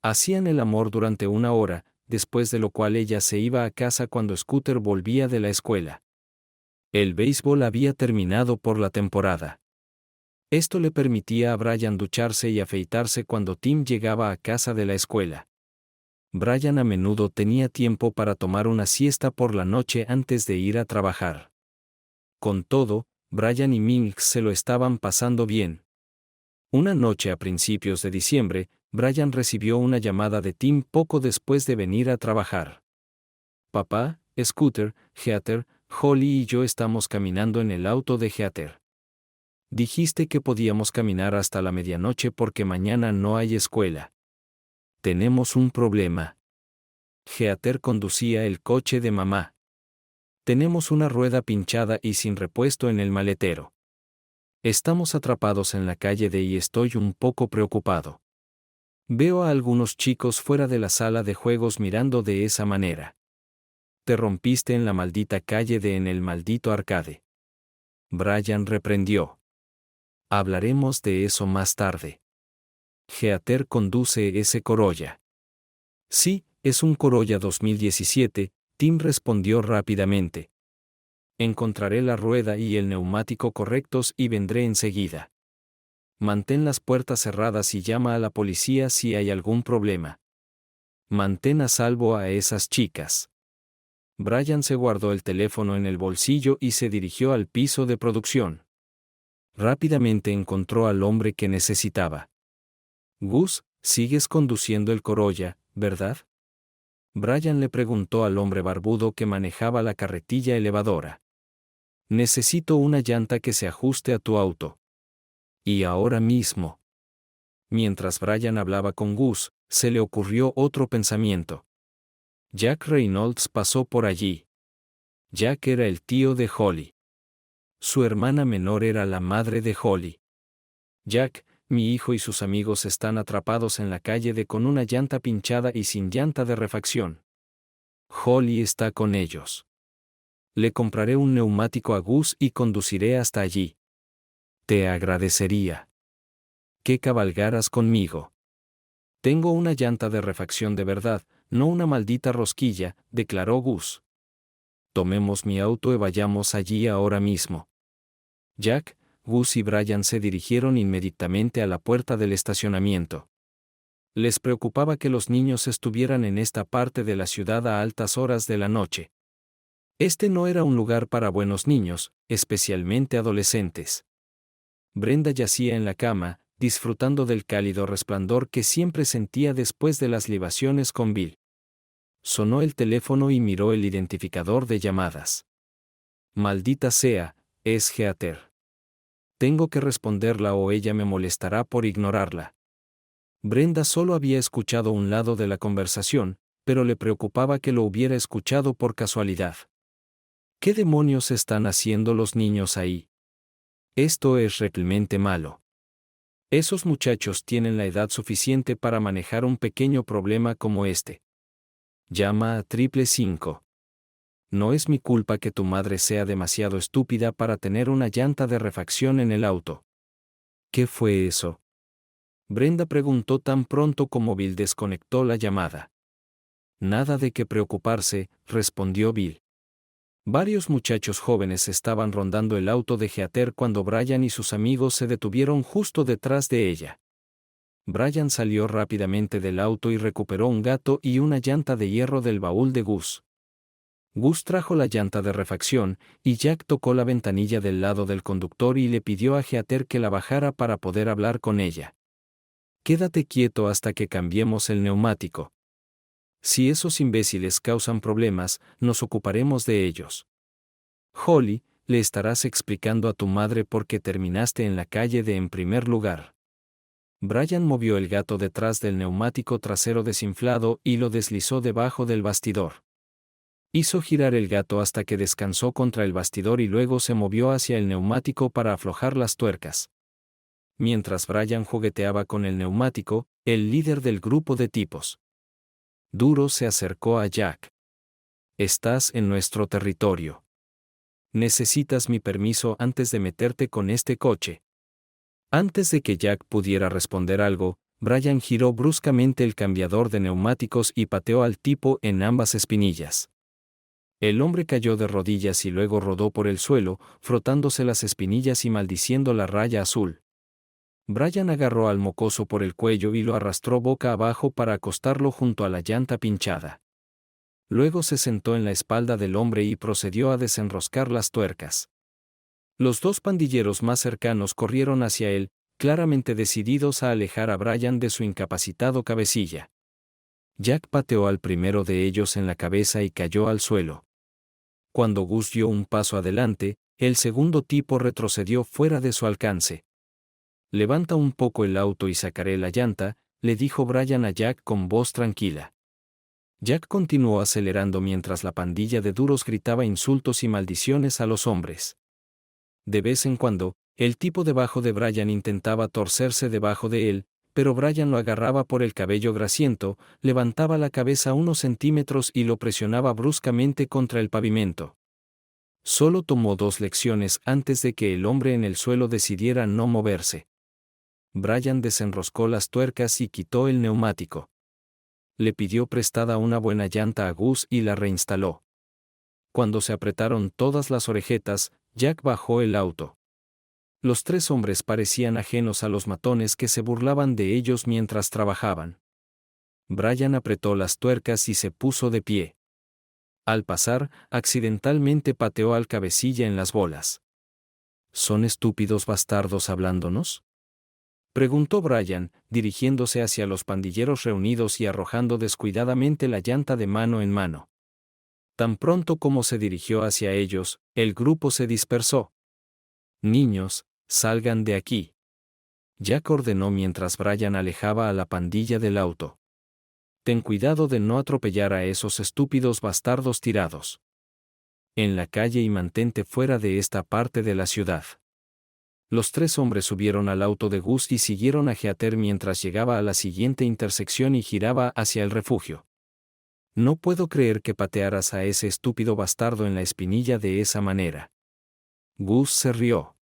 Hacían el amor durante 1 hora, después de lo cual ella se iba a casa cuando Scooter volvía de la escuela. El béisbol había terminado por la temporada. Esto le permitía a Brian ducharse y afeitarse cuando Tim llegaba a casa de la escuela. Brian a menudo tenía tiempo para tomar una siesta por la noche antes de ir a trabajar. Con todo, Brian y Minx se lo estaban pasando bien. Una noche a principios de diciembre, Brian recibió una llamada de Tim poco después de venir a trabajar. Papá, Scooter, Heather, Holly y yo estamos caminando en el auto de Heather. Dijiste que podíamos caminar hasta la medianoche porque mañana no hay escuela. Tenemos un problema. Heather conducía el coche de mamá. Tenemos una rueda pinchada y sin repuesto en el maletero. Estamos atrapados en la calle y estoy un poco preocupado. Veo a algunos chicos fuera de la sala de juegos mirando de esa manera. Te rompiste en la maldita calle en el maldito arcade. Brian reprendió. Hablaremos de eso más tarde. Heather conduce ese Corolla. Sí, es un Corolla 2017, Tim respondió rápidamente. Encontraré la rueda y el neumático correctos y vendré enseguida. Mantén las puertas cerradas y llama a la policía si hay algún problema. Mantén a salvo a esas chicas. Brian se guardó el teléfono en el bolsillo y se dirigió al piso de producción. Rápidamente encontró al hombre que necesitaba. Gus, sigues conduciendo el Corolla, ¿verdad? Brian le preguntó al hombre barbudo que manejaba la carretilla elevadora. Necesito una llanta que se ajuste a tu auto. Y ahora mismo. Mientras Brian hablaba con Gus, se le ocurrió otro pensamiento. Jack Reynolds pasó por allí. Jack era el tío de Holly. Su hermana menor era la madre de Holly. Jack, mi hijo y sus amigos están atrapados en la calle con una llanta pinchada y sin llanta de refacción. Holly está con ellos. Le compraré un neumático a Gus y conduciré hasta allí. Te agradecería que cabalgaras conmigo. Tengo una llanta de refacción de verdad, no una maldita rosquilla, declaró Gus. Tomemos mi auto y vayamos allí ahora mismo. Jack, Gus y Brian se dirigieron inmediatamente a la puerta del estacionamiento. Les preocupaba que los niños estuvieran en esta parte de la ciudad a altas horas de la noche. Este no era un lugar para buenos niños, especialmente adolescentes. Brenda yacía en la cama, disfrutando del cálido resplandor que siempre sentía después de las libaciones con Bill. Sonó el teléfono y miró el identificador de llamadas. Maldita sea, es Heather. Tengo que responderla o ella me molestará por ignorarla. Brenda solo había escuchado un lado de la conversación, pero le preocupaba que lo hubiera escuchado por casualidad. ¿Qué demonios están haciendo los niños ahí? Esto es realmente malo. Esos muchachos tienen la edad suficiente para manejar un pequeño problema como este. Llama a 555. No es mi culpa que tu madre sea demasiado estúpida para tener una llanta de refacción en el auto. ¿Qué fue eso? Brenda preguntó tan pronto como Bill desconectó la llamada. Nada de qué preocuparse, respondió Bill. Varios muchachos jóvenes estaban rondando el auto de Heather cuando Brian y sus amigos se detuvieron justo detrás de ella. Brian salió rápidamente del auto y recuperó un gato y una llanta de hierro del baúl de Gus. Gus trajo la llanta de refacción, y Jack tocó la ventanilla del lado del conductor y le pidió a Heather que la bajara para poder hablar con ella. Quédate quieto hasta que cambiemos el neumático. Si esos imbéciles causan problemas, nos ocuparemos de ellos. Holly, le estarás explicando a tu madre por qué terminaste en la calle de en primer lugar. Brian movió el gato detrás del neumático trasero desinflado y lo deslizó debajo del bastidor. Hizo girar el gato hasta que descansó contra el bastidor y luego se movió hacia el neumático para aflojar las tuercas. Mientras Brian jugueteaba con el neumático, el líder del grupo de tipos Duro se acercó a Jack. Estás en nuestro territorio. Necesitas mi permiso antes de meterte con este coche. Antes de que Jack pudiera responder algo, Brian giró bruscamente el cambiador de neumáticos y pateó al tipo en ambas espinillas. El hombre cayó de rodillas y luego rodó por el suelo, frotándose las espinillas y maldiciendo la raya azul. Brian agarró al mocoso por el cuello y lo arrastró boca abajo para acostarlo junto a la llanta pinchada. Luego se sentó en la espalda del hombre y procedió a desenroscar las tuercas. Los dos pandilleros más cercanos corrieron hacia él, claramente decididos a alejar a Brian de su incapacitado cabecilla. Jack pateó al primero de ellos en la cabeza y cayó al suelo. Cuando Gus dio un paso adelante, el segundo tipo retrocedió fuera de su alcance. Levanta un poco el auto y sacaré la llanta, le dijo Brian a Jack con voz tranquila. Jack continuó acelerando mientras la pandilla de duros gritaba insultos y maldiciones a los hombres. De vez en cuando, el tipo debajo de Brian intentaba torcerse debajo de él, pero Brian lo agarraba por el cabello grasiento, levantaba la cabeza unos centímetros y lo presionaba bruscamente contra el pavimento. Solo tomó 2 lecciones antes de que el hombre en el suelo decidiera no moverse. Brian desenroscó las tuercas y quitó el neumático. Le pidió prestada una buena llanta a Gus y la reinstaló. Cuando se apretaron todas las orejetas, Jack bajó el auto. Los 3 hombres parecían ajenos a los matones que se burlaban de ellos mientras trabajaban. Brian apretó las tuercas y se puso de pie. Al pasar, accidentalmente pateó al cabecilla en las bolas. ¿Son estúpidos bastardos hablándonos?, preguntó Brian, dirigiéndose hacia los pandilleros reunidos y arrojando descuidadamente la llanta de mano en mano. Tan pronto como se dirigió hacia ellos, el grupo se dispersó. Niños, salgan de aquí. Jack ordenó mientras Brian alejaba a la pandilla del auto. Ten cuidado de no atropellar a esos estúpidos bastardos tirados en la calle y mantente fuera de esta parte de la ciudad. Los 3 hombres subieron al auto de Gus y siguieron a Heather mientras llegaba a la siguiente intersección y giraba hacia el refugio. No puedo creer que patearas a ese estúpido bastardo en la espinilla de esa manera. Gus se rió.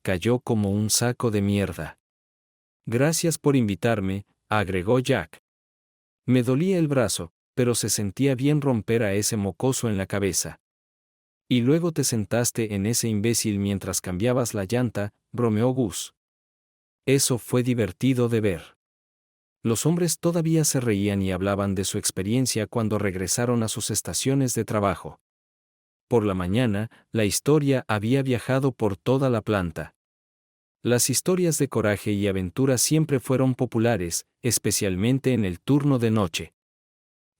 Cayó como un saco de mierda. Gracias por invitarme, agregó Jack. Me dolía el brazo, pero se sentía bien romper a ese mocoso en la cabeza. Y luego te sentaste en ese imbécil mientras cambiabas la llanta, bromeó Gus. Eso fue divertido de ver. Los hombres todavía se reían y hablaban de su experiencia cuando regresaron a sus estaciones de trabajo. Por la mañana, la historia había viajado por toda la planta. Las historias de coraje y aventura siempre fueron populares, especialmente en el turno de noche.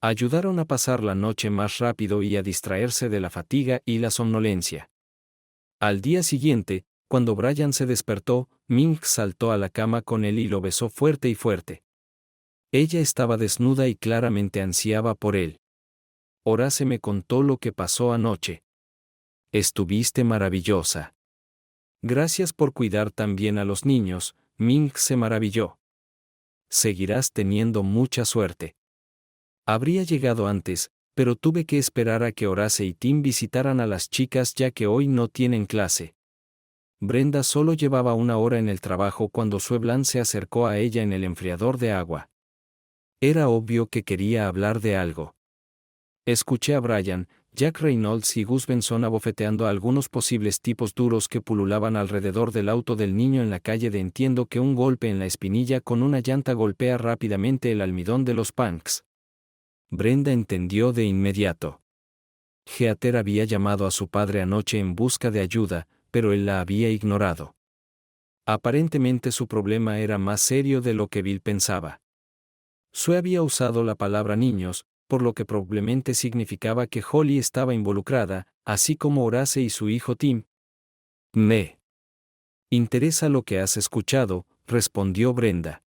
Ayudaron a pasar la noche más rápido y a distraerse de la fatiga y la somnolencia. Al día siguiente, cuando Brian se despertó, Ming saltó a la cama con él y lo besó fuerte y fuerte. Ella estaba desnuda y claramente ansiaba por él. Horace me contó lo que pasó anoche. Estuviste maravillosa. Gracias por cuidar tan bien a los niños, Ming se maravilló. Seguirás teniendo mucha suerte. Habría llegado antes, pero tuve que esperar a que Horace y Tim visitaran a las chicas ya que hoy no tienen clase. Brenda solo llevaba 1 hora en el trabajo cuando Sueblan se acercó a ella en el enfriador de agua. Era obvio que quería hablar de algo. Escuché a Brian, Jack Reynolds y Gus Benson abofeteando a algunos posibles tipos duros que pululaban alrededor del auto del niño en la calle de entiendo que un golpe en la espinilla con una llanta golpea rápidamente el almidón de los punks. Brenda entendió de inmediato. Heather había llamado a su padre anoche en busca de ayuda, pero él la había ignorado. Aparentemente su problema era más serio de lo que Bill pensaba. Sue había usado la palabra niños, por lo que probablemente significaba que Holly estaba involucrada, así como Horace y su hijo Tim. Me interesa lo que has escuchado, respondió Brenda.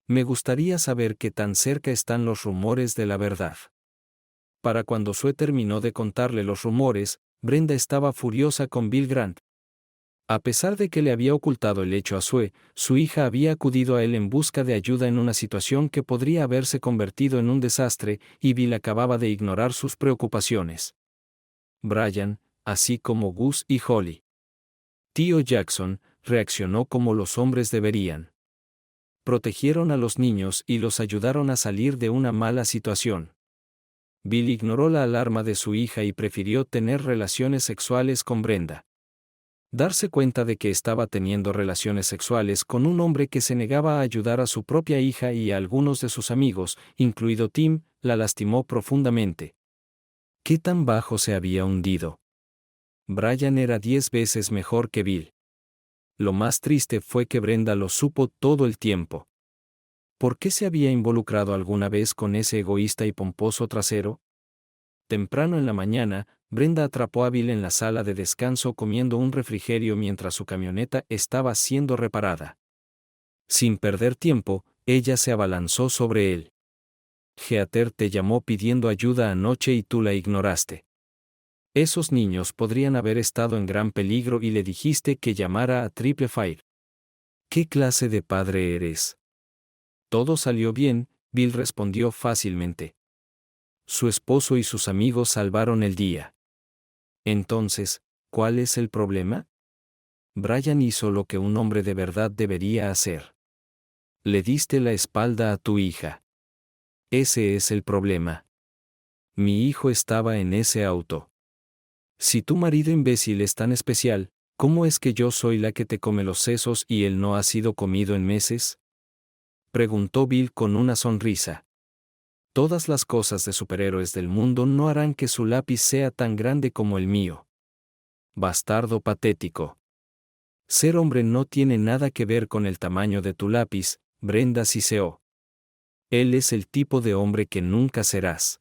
Me gustaría saber qué tan cerca están los rumores de la verdad. Para cuando Sue terminó de contarle los rumores, Brenda estaba furiosa con Bill Grant. A pesar de que le había ocultado el hecho a Sue, su hija había acudido a él en busca de ayuda en una situación que podría haberse convertido en un desastre, y Bill acababa de ignorar sus preocupaciones. Brian, así como Gus y Holly. Tío Jackson, reaccionó como los hombres deberían. Protegieron a los niños y los ayudaron a salir de una mala situación. Bill ignoró la alarma de su hija y prefirió tener relaciones sexuales con Brenda. Darse cuenta de que estaba teniendo relaciones sexuales con un hombre que se negaba a ayudar a su propia hija y a algunos de sus amigos, incluido Tim, la lastimó profundamente. ¿Qué tan bajo se había hundido? Brian era 10 veces mejor que Bill. Lo más triste fue que Brenda lo supo todo el tiempo. ¿Por qué se había involucrado alguna vez con ese egoísta y pomposo trasero? Temprano en la mañana, Brenda atrapó a Bill en la sala de descanso comiendo un refrigerio mientras su camioneta estaba siendo reparada. Sin perder tiempo, ella se abalanzó sobre él. Heather te llamó pidiendo ayuda anoche y tú la ignoraste. Esos niños podrían haber estado en gran peligro y le dijiste que llamara a Triple Fire. ¿Qué clase de padre eres? Todo salió bien, Bill respondió fácilmente. Su esposo y sus amigos salvaron el día. Entonces, ¿cuál es el problema? Brian hizo lo que un hombre de verdad debería hacer. Le diste la espalda a tu hija. Ese es el problema. Mi hijo estaba en ese auto. Si tu marido imbécil es tan especial, ¿cómo es que yo soy la que te come los sesos y él no ha sido comido en meses? Preguntó Bill con una sonrisa. Todas las cosas de superhéroes del mundo no harán que su lápiz sea tan grande como el mío. Bastardo patético. Ser hombre no tiene nada que ver con el tamaño de tu lápiz, Brenda siseó. Él es el tipo de hombre que nunca serás.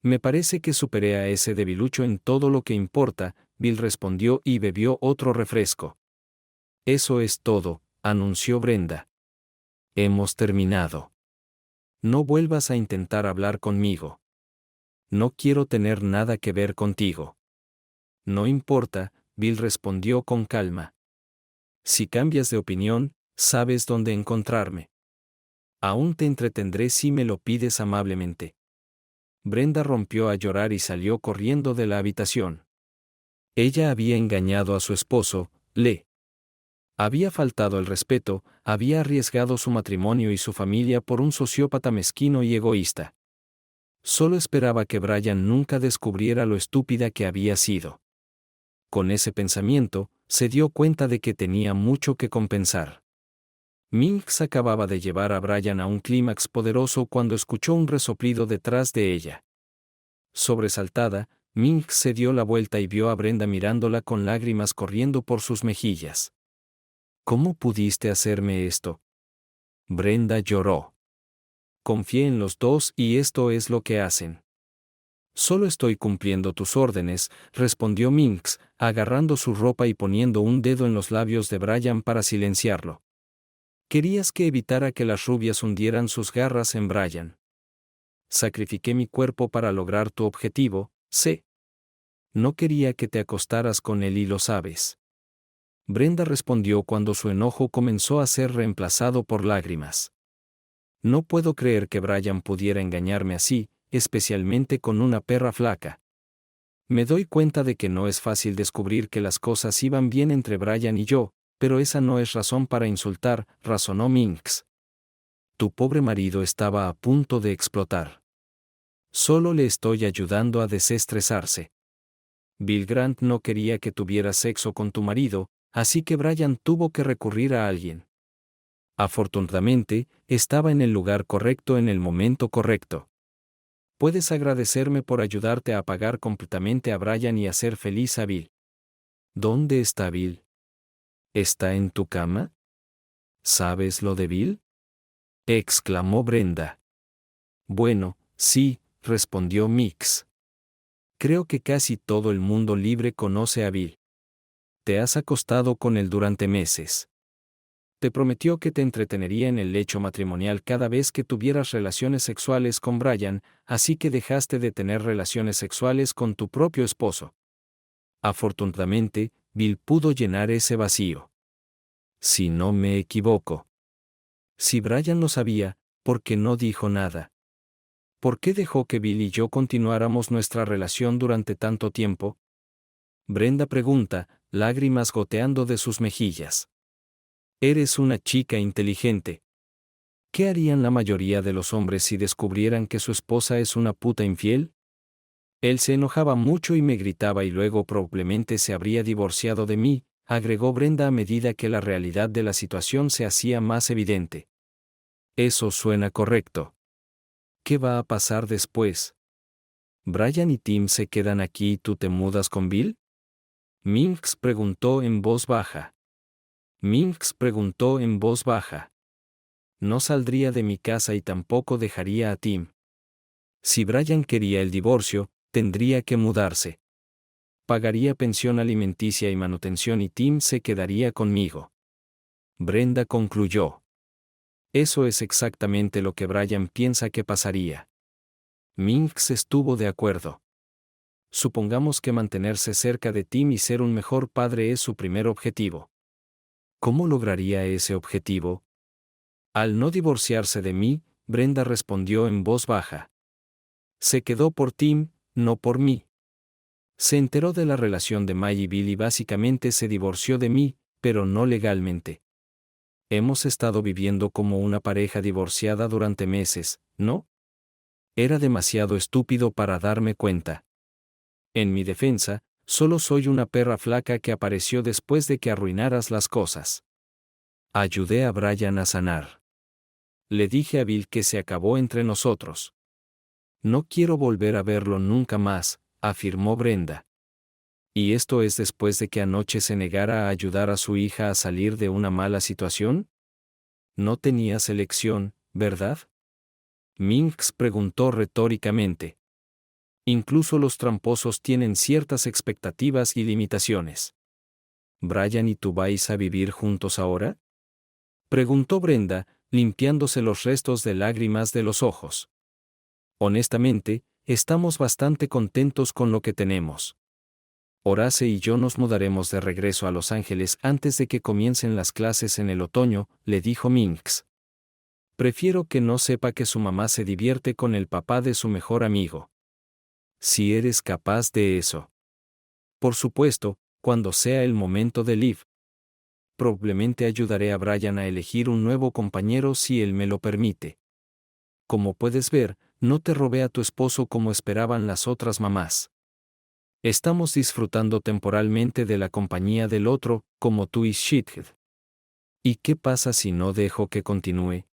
Me parece que superé a ese debilucho en todo lo que importa, Bill respondió y bebió otro refresco. Eso es todo, anunció Brenda. Hemos terminado. No vuelvas a intentar hablar conmigo. No quiero tener nada que ver contigo. No importa, Bill respondió con calma. Si cambias de opinión, sabes dónde encontrarme. Aún te entretendré si me lo pides amablemente. Brenda rompió a llorar y salió corriendo de la habitación. Ella había engañado a su esposo, le había faltado el respeto, había arriesgado su matrimonio y su familia por un sociópata mezquino y egoísta. Solo esperaba que Brian nunca descubriera lo estúpida que había sido. Con ese pensamiento, se dio cuenta de que tenía mucho que compensar. Minx acababa de llevar a Brian a un clímax poderoso cuando escuchó un resoplido detrás de ella. Sobresaltada, Minx se dio la vuelta y vio a Brenda mirándola con lágrimas corriendo por sus mejillas. ¿Cómo pudiste hacerme esto? Brenda lloró. Confié en los dos y esto es lo que hacen. Solo estoy cumpliendo tus órdenes, respondió Minx, agarrando su ropa y poniendo un dedo en los labios de Brian para silenciarlo. Querías que evitara que las rubias hundieran sus garras en Brian. Sacrifiqué mi cuerpo para lograr tu objetivo, sé. No quería que te acostaras con él y lo sabes. Brenda respondió cuando su enojo comenzó a ser reemplazado por lágrimas. No puedo creer que Brian pudiera engañarme así, especialmente con una perra flaca. Me doy cuenta de que no es fácil descubrir que las cosas iban bien entre Brian y yo, pero esa no es razón para insultar, razonó Minx. Tu pobre marido estaba a punto de explotar. Solo le estoy ayudando a desestresarse. Bill Grant no quería que tuvieras sexo con tu marido, así que Brian tuvo que recurrir a alguien. Afortunadamente, estaba en el lugar correcto en el momento correcto. Puedes agradecerme por ayudarte a apagar completamente a Brian y hacer feliz a Bill. ¿Dónde está Bill? ¿Está en tu cama? ¿Sabes lo de Bill? Exclamó Brenda. Bueno, sí, respondió Mix. Creo que casi todo el mundo libre conoce a Bill. Te has acostado con él durante meses. Te prometió que te entretenería en el lecho matrimonial cada vez que tuvieras relaciones sexuales con Brian, así que dejaste de tener relaciones sexuales con tu propio esposo. Afortunadamente, Bill pudo llenar ese vacío. Si no me equivoco. Si Brian lo sabía, ¿por qué no dijo nada? ¿Por qué dejó que Bill y yo continuáramos nuestra relación durante tanto tiempo? Brenda pregunta, lágrimas goteando de sus mejillas. Eres una chica inteligente. ¿Qué harían la mayoría de los hombres si descubrieran que su esposa es una puta infiel? Él se enojaba mucho y me gritaba y luego probablemente se habría divorciado de mí, agregó Brenda a medida que la realidad de la situación se hacía más evidente. Eso suena correcto. ¿Qué va a pasar después? ¿Brian y Tim se quedan aquí y tú te mudas con Bill? Minx preguntó en voz baja. Minx preguntó en voz baja. No saldría de mi casa y tampoco dejaría a Tim. Si Brian quería el divorcio, tendría que mudarse. Pagaría pensión alimenticia y manutención y Tim se quedaría conmigo. Brenda concluyó. Eso es exactamente lo que Brian piensa que pasaría. Minx estuvo de acuerdo. Supongamos que mantenerse cerca de Tim y ser un mejor padre es su primer objetivo. ¿Cómo lograría ese objetivo? Al no divorciarse de mí, Brenda respondió en voz baja. Se quedó por Tim, no por mí. Se enteró de la relación de May y Bill y básicamente se divorció de mí, pero no legalmente. Hemos estado viviendo como una pareja divorciada durante meses, ¿no? Era demasiado estúpido para darme cuenta. En mi defensa, solo soy una perra flaca que apareció después de que arruinaras las cosas. Ayudé a Brian a sanar. Le dije a Bill que se acabó entre nosotros. No quiero volver a verlo nunca más, afirmó Brenda. ¿Y esto es después de que anoche se negara a ayudar a su hija a salir de una mala situación? No tenías elección, ¿verdad? Minx preguntó retóricamente. Incluso los tramposos tienen ciertas expectativas y limitaciones. ¿Brian y tú vais a vivir juntos ahora? Preguntó Brenda, limpiándose los restos de lágrimas de los ojos. Honestamente, estamos bastante contentos con lo que tenemos. Horace y yo nos mudaremos de regreso a Los Ángeles antes de que comiencen las clases en el otoño, le dijo Minx. Prefiero que no sepa que su mamá se divierte con el papá de su mejor amigo. Si eres capaz de eso. Por supuesto, cuando sea el momento de Liv. Probablemente ayudaré a Brian a elegir un nuevo compañero si él me lo permite. Como puedes ver, no te robé a tu esposo como esperaban las otras mamás. Estamos disfrutando temporalmente de la compañía del otro, como tú y Shithead. ¿Y qué pasa si no dejo que continúe?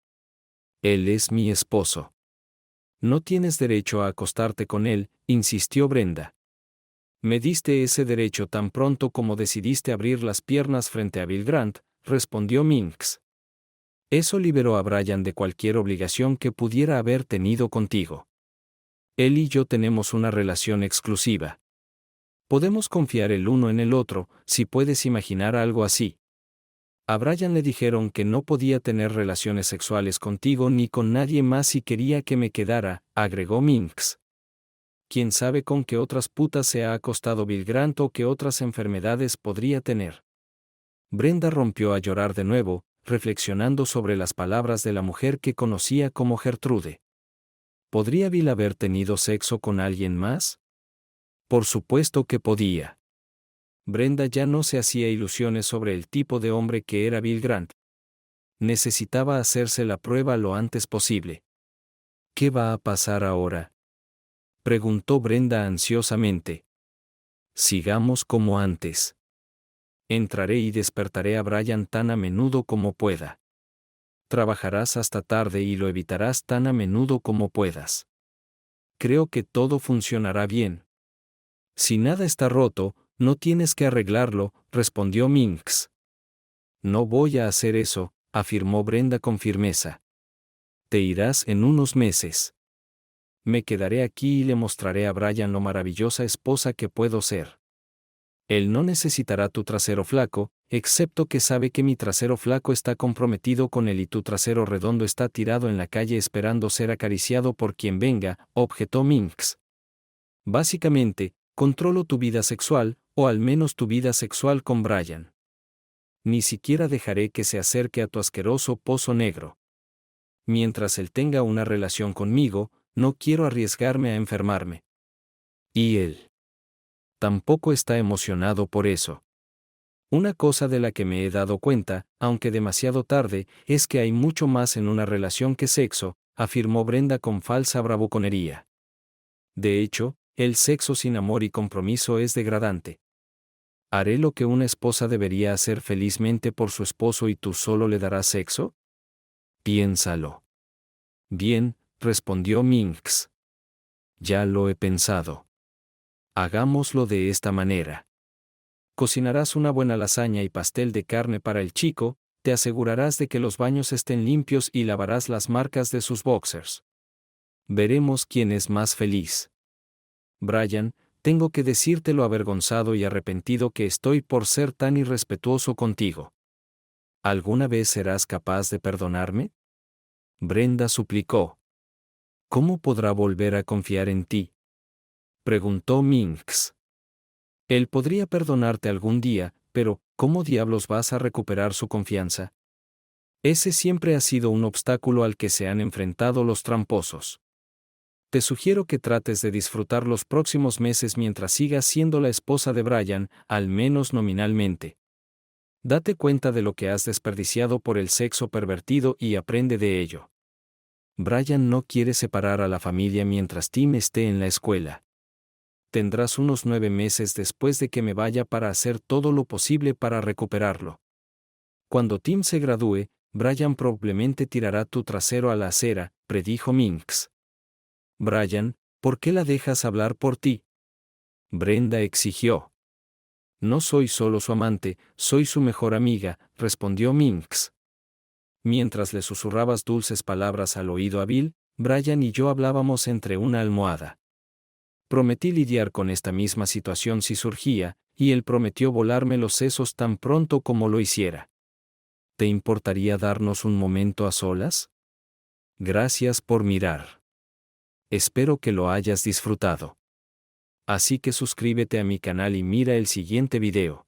Él es mi esposo. No tienes derecho a acostarte con él, insistió Brenda. Me diste ese derecho tan pronto como decidiste abrir las piernas frente a Bill Grant, respondió Minx. Eso liberó a Brian de cualquier obligación que pudiera haber tenido contigo. Él y yo tenemos una relación exclusiva. Podemos confiar el uno en el otro, si puedes imaginar algo así. A Brian le dijeron que no podía tener relaciones sexuales contigo ni con nadie más si quería que me quedara, agregó Minx. ¿Quién sabe con qué otras putas se ha acostado Bill Grant o qué otras enfermedades podría tener? Brenda rompió a llorar de nuevo, reflexionando sobre las palabras de la mujer que conocía como Gertrude. ¿Podría Bill haber tenido sexo con alguien más? Por supuesto que podía. Brenda ya no se hacía ilusiones sobre el tipo de hombre que era Bill Grant. Necesitaba hacerse la prueba lo antes posible. ¿Qué va a pasar ahora? Preguntó Brenda ansiosamente. Sigamos como antes. Entraré y despertaré a Brian tan a menudo como pueda. Trabajarás hasta tarde y lo evitarás tan a menudo como puedas. Creo que todo funcionará bien. Si nada está roto, no tienes que arreglarlo, respondió Minx. No voy a hacer eso, afirmó Brenda con firmeza. Te irás en unos meses. Me quedaré aquí y le mostraré a Brian lo maravillosa esposa que puedo ser. Él no necesitará tu trasero flaco, excepto que sabe que mi trasero flaco está comprometido con él y tu trasero redondo está tirado en la calle esperando ser acariciado por quien venga, objetó Minx. Básicamente, controlo tu vida sexual, o al menos tu vida sexual con Brian. Ni siquiera dejaré que se acerque a tu asqueroso pozo negro. Mientras él tenga una relación conmigo, no quiero arriesgarme a enfermarme. Y él tampoco está emocionado por eso. Una cosa de la que me he dado cuenta, aunque demasiado tarde, es que hay mucho más en una relación que sexo, afirmó Brenda con falsa bravuconería. De hecho, el sexo sin amor y compromiso es degradante. ¿Haré lo que una esposa debería hacer felizmente por su esposo y tú solo le darás sexo? Piénsalo. Bien, respondió Minx. Ya lo he pensado. Hagámoslo de esta manera. Cocinarás una buena lasaña y pastel de carne para el chico, te asegurarás de que los baños estén limpios y lavarás las marcas de sus boxers. Veremos quién es más feliz. Brian, tengo que decirte lo avergonzado y arrepentido que estoy por ser tan irrespetuoso contigo. ¿Alguna vez serás capaz de perdonarme? Brenda suplicó. ¿Cómo podrá volver a confiar en ti? Preguntó Minx. Él podría perdonarte algún día, pero ¿cómo diablos vas a recuperar su confianza? Ese siempre ha sido un obstáculo al que se han enfrentado los tramposos. Te sugiero que trates de disfrutar los próximos meses mientras sigas siendo la esposa de Brian, al menos nominalmente. Date cuenta de lo que has desperdiciado por el sexo pervertido y aprende de ello. Brian no quiere separar a la familia mientras Tim esté en la escuela. Tendrás unos 9 meses después de que me vaya para hacer todo lo posible para recuperarlo. Cuando Tim se gradúe, Brian probablemente tirará tu trasero a la acera, predijo Minx. Brian, ¿por qué la dejas hablar por ti? Brenda exigió. No soy solo su amante, soy su mejor amiga, respondió Minx. Mientras le susurrabas dulces palabras al oído a Bill, Brian y yo hablábamos entre una almohada. Prometí lidiar con esta misma situación si surgía, y él prometió volarme los sesos tan pronto como lo hiciera. ¿Te importaría darnos un momento a solas? Gracias por mirar. Espero que lo hayas disfrutado. Así que suscríbete a mi canal y mira el siguiente video.